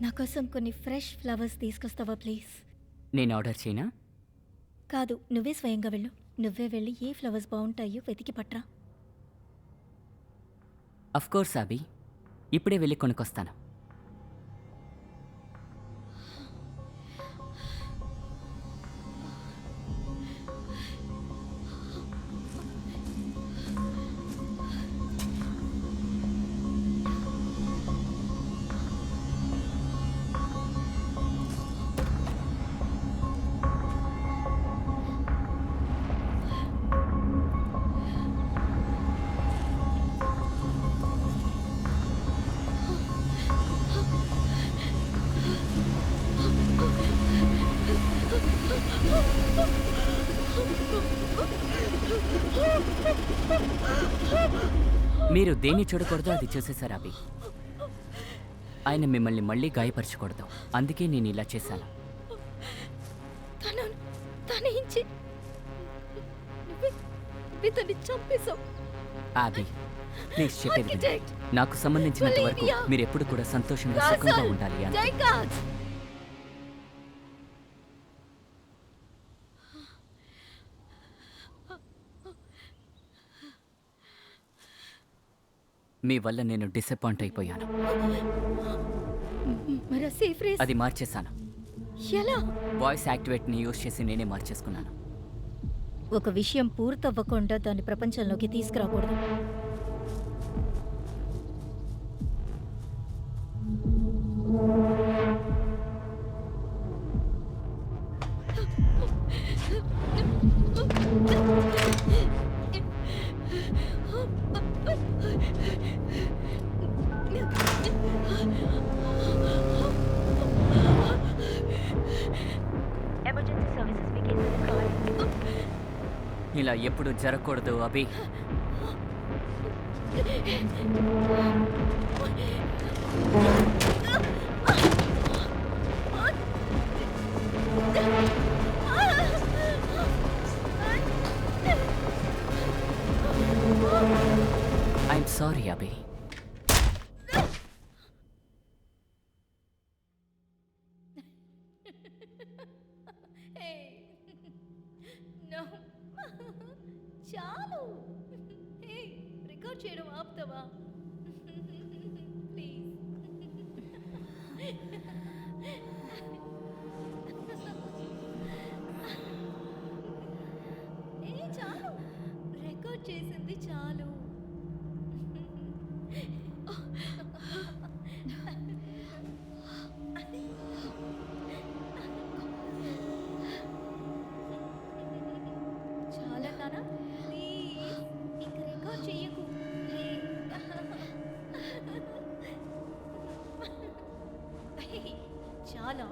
S2: నా కోసం కొన్ని ఫ్రెష్ ఫ్లవర్స్ తీసుకొస్తావా ప్లీజ్?
S5: నేను ఆర్డర్ చేయనా?
S2: కాదు, నువ్వే స్వయంగా వెళ్ళు. నువ్వే వెళ్ళి ఏ ఫ్లవర్స్ బాగుంటాయో వెతికి పట్రా.
S5: అఫ్ కోర్స్ అభి, ఇప్పుడే వెళ్ళి కొనుక్కొస్తాను. మీరు దేన్ని చూడకూడదో అది చూసేశారు అభి. ఆయన మిమ్మల్ని మళ్ళీ గాయపరచకూడదు, అందుకే నేను ఇలా చేశాను. అభి ప్లీజ్ చెప్పేది వినండి. నాకు సంబంధించినంత వరకు మీరు ఎప్పుడు కూడా సంతోషంగా సుఖంగా ఉండాలి అని. మీ వల్ల నేను డిసప్పాయింట్ అయిపోయాను. అది మార్చేశాను. వాయిస్ యాక్టివేట్ని యూజ్ చేసి నేనే మార్చేసుకున్నాను.
S2: ఒక విషయం పూర్తవ్వకుండా దాన్ని ప్రపంచంలోకి తీసుకురాకూడదు.
S5: ఇలా ఎప్పుడు జరగకూడదు అభి. ఐఎమ్ సారీ అభి.
S2: చాలు, రికార్డ్ చేయడం ఆపుతావా ప్లీజ్? చాలు, రికార్డ్ చేసింది చాలు. చాలా నానా, ప్లీజ్ ఇంక రికార్డ్ చెయ్యకు. చాలా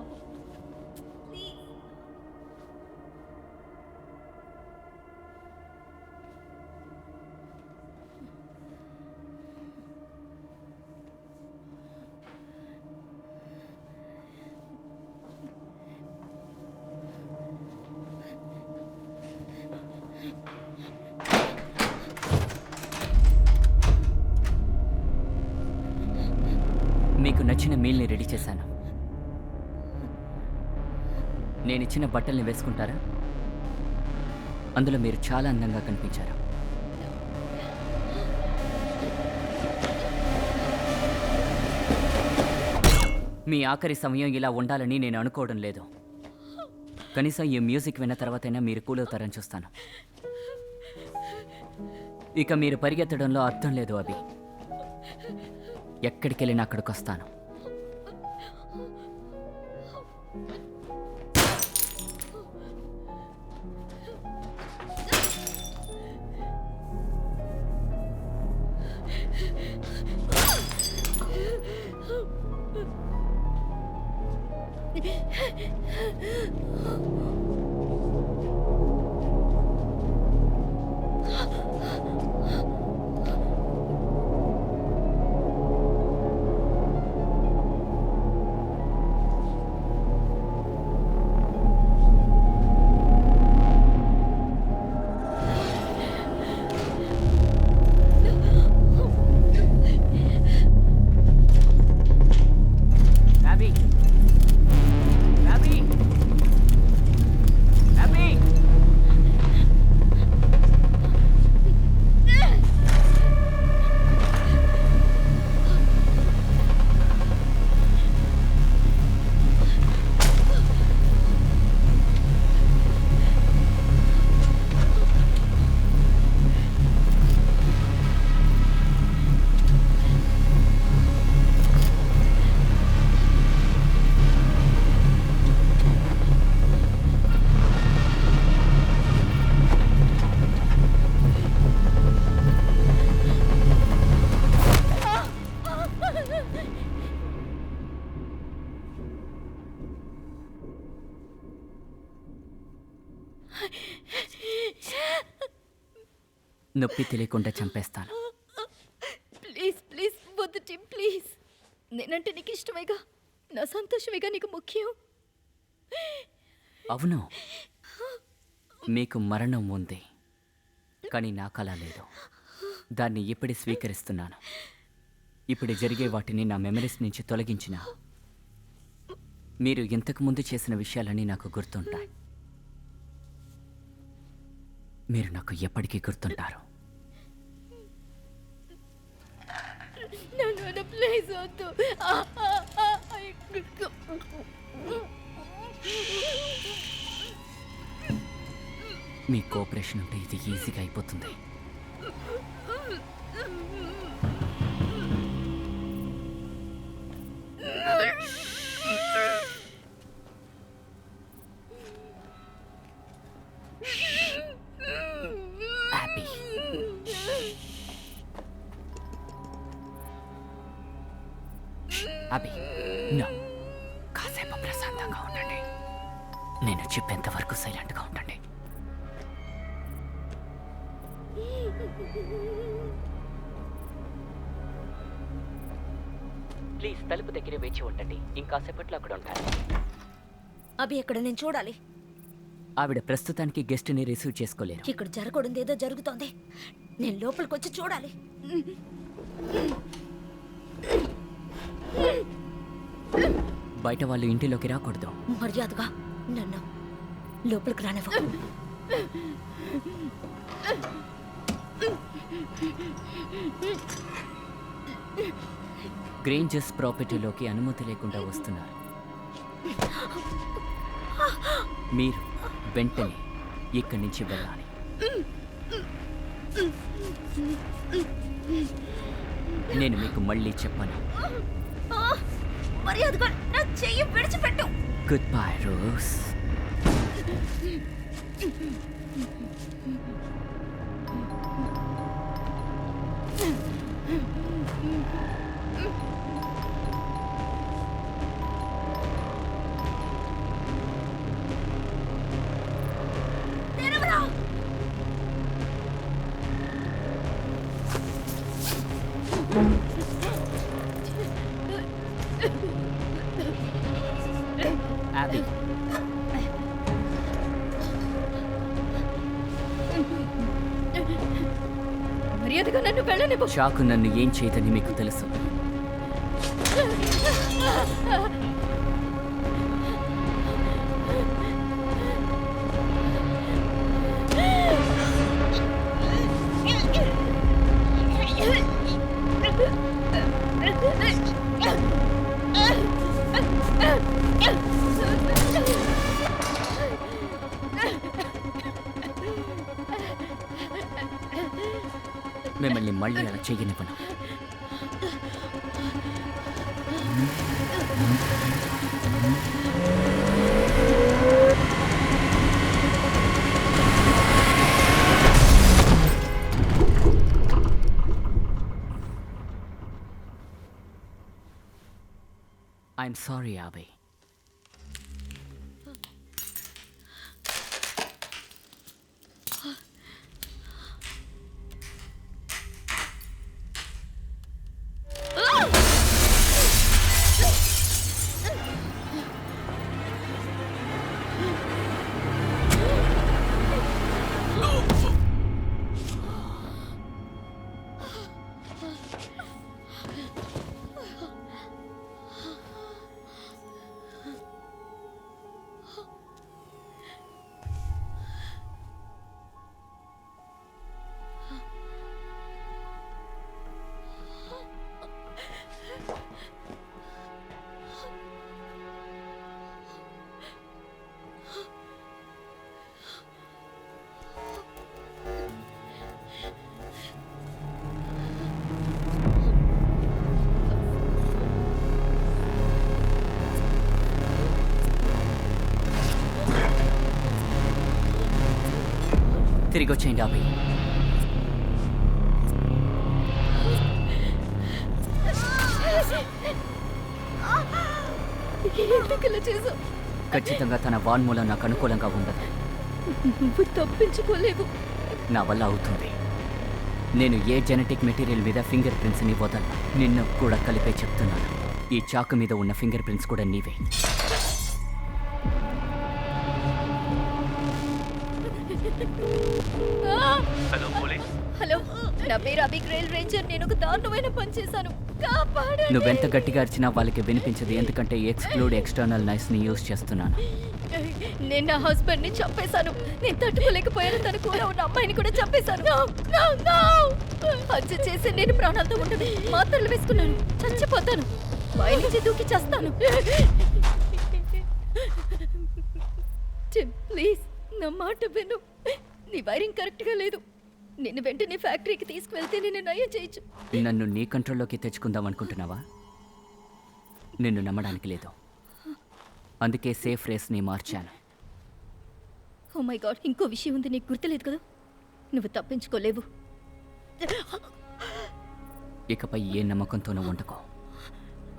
S2: ప్లీజ్.
S5: మీకు నచ్చిన మీల్ని రెడీ చేశాను. నేనిచ్చిన బట్టల్ని వేసుకుంటారా? అందులో మీరు చాలా అందంగా కనిపించారు. మీ ఆఖరి సమయం ఇలా ఉండాలని నేను అనుకోవడం లేదు. కనీసం ఈ మ్యూజిక్ విన్న తర్వాతైనా మీరు కూలవుతారని చూస్తాను. ఇక మీరు పరిగెత్తడంలో అర్థం లేదు అభి. ఎక్కడికి వెళ్ళినా అక్కడికి వస్తాను. అభి! అభి! అభి! నొప్పి తెలియకుండా చంపేస్తాను.
S2: ప్లీజ్ ప్లీజ్ వద్దు టిమ్ ప్లీజ్. నేనంటే నీకు ఇష్టమేగా, నా సంతోషమేగా నీకు ముఖ్యం.
S5: అవును, మీకు మరణం ఉంది, కానీ నాకు అలా లేదు. దాన్ని ఇప్పుడే స్వీకరిస్తున్నాను. ఇప్పుడు జరిగే వాటిని నా మెమరీస్ నుంచి తొలగించిన మీరు ఇంతకుముందు చేసిన విషయాలన్నీ నాకు గుర్తుంటాయి. మీరు నాకు ఎప్పటికీ గుర్తుంటారు.
S2: నన్ను ప్లీజ్ వద్దు.
S5: మీ కోఆపరేషన్ ఉంటే ఇది ఈజీగా అయిపోతుంది. హ్యాపీ. అభి, నో, కాసేపు ప్రశాంతంగా ఉండండి. నేను చెప్పేంత వరకు సైలెంట్గా ఉండండి. ప్లీజ్ తలుపు దగ్గర వేచి ఉండండి. ఇంకాసేపట్లో అక్కడ ఉంటాను.
S3: అభి ఎక్కడ నేను చూడాలి.
S5: ఆవిడ ప్రస్తుతానికి గెస్ట్ని రిసీవ్ చేసుకోలేరు.
S3: ఇక్కడ జరగకూడదు ఏదో జరుగుతోంది. నేను లోపలికి వచ్చి చూడాలి.
S5: బయట వాళ్ళు ఇంటిలోకి రాకూడదు.
S3: మర్యాదగా నన్ను లోపలికి రానివ్వు.
S5: గ్రేంజర్స్ ప్రాపర్టీలోకి అనుమతి లేకుండా వస్తున్నారు. మీరు వెంటనే ఇక్కడి నుంచి వెళ్ళాలి. నేను మీకు మళ్ళీ చెప్పను.
S3: మర్యాదగా నా చెయ్యి విడిచిపెట్టు.
S5: Good bye Rose.
S2: వెళ్ళనివ్వు.
S5: చాకు నన్ను ఏం చేయదని మీకు తెలుసు. మిమ్మల్ని మళ్ళీ అలా చెయ్యనివ్వను. I'm sorry Abhay. తిరిగి వచ్చేయండి అభయ్.
S2: ఎందుకు ఇలా చేసావు?
S5: ఖచ్చితంగా తన వాన్మూలం నాకు అనుకూలంగా ఉండదు.
S2: నువ్వు తప్పించుకోలేవు.
S5: నా వల్ల అవుతుంది. నేను ఏ జెనెటిక్ మెటీరియల్ మీద ఫింగర్ ప్రింట్స్ని వదలను. నిన్ను కూడా కలిపే చెప్తున్నాను. ఈ చాకు మీద ఉన్న ఫింగర్ ప్రింట్స్ కూడా నీవే.
S2: హలో, నా పేరు అభి, గ్రేల్ రేంజర్. నేను ఒక దారుణమైన పని చేశాను. కాపాడండి.
S5: నువ్వెంత గట్టిగా అరిచినా వాళ్ళకి వినిపించదు, ఎందుకంటే ఎక్స్క్లూడ్ ఎక్స్టర్నల్ నాయిస్ని యూజ్ చేస్తున్నాను.
S2: నేను నా హస్బెండ్ని చంపేశాను. నేను తట్టుకోలేకపోయాను. తన కూడా ఉన్న అమ్మాయిని కూడా చంపేశాను. హత్య చేసి నేను ప్రాణాలతో ఉండను. మాత్రలు వేసుకున్నాను. చచ్చిపోతాను. పైనుంచి దూకి చేస్తాను. ప్లీజ్ నా మాట విను. నీ వైరింగ్ కరెక్ట్గా లేదు. నిన్ను వెంటనే ఫ్యాక్టరీకి తీసుకువెళ్తే నేను నయం చేయొచ్చు.
S5: నన్ను నీ కంట్రోల్లోకి తెచ్చుకుందాం అనుకుంటున్నావా? నిన్ను నమ్మడానికి లేదు. అందుకే సేఫ్ రేస్ని మార్చాను.
S2: ఓ మై గాడ్, ఇంకో విషయం ఉంది. నీకు గుర్తులేదు కదా? నువ్వు తప్పించుకోలేవు.
S5: ఇకపై ఏ నమ్మకంతోనూ ఉండకో.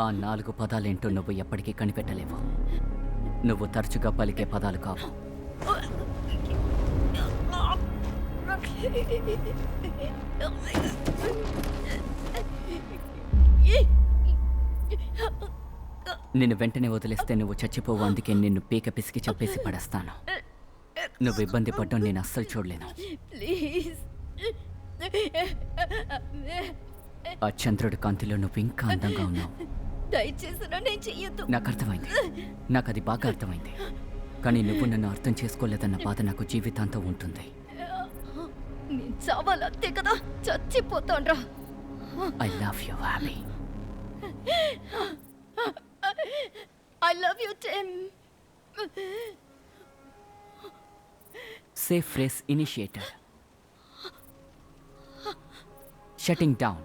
S5: ఆ 4 పదాలేంటో నువ్వు ఎప్పటికీ కనిపెట్టలేవు. నువ్వు తరచుగా పలికే పదాలు కావు. నిన్ను వెంటనే వదిలేస్తే నువ్వు చచ్చిపోవు. అందుకే నిన్ను పీక పిసికి చంపేసి పడేస్తాను. నువ్వు ఇబ్బంది పడ్డం నేను అస్సలు చూడలేను.
S2: ప్లీజ్.
S5: ఆ చంద్రుడి కాంతిలో నువ్వు ఇంకా అందంగా ఉన్నావు.
S2: దయచేసి నేను చెయ్యొద్దు.
S5: నాకు అర్థమైంది. నాకు అది బాగా అర్థమైంది. కానీ నువ్వు నన్ను అర్థం చేసుకోలేదన్న బాధ నాకు జీవితాంతం ఉంటుంది.
S2: నేను చావాలి అంతే కదా. చచ్చిపోతాను రా.
S5: I love you Abhi.
S2: I love you Tim.
S5: Safe race initiator. Shutting down.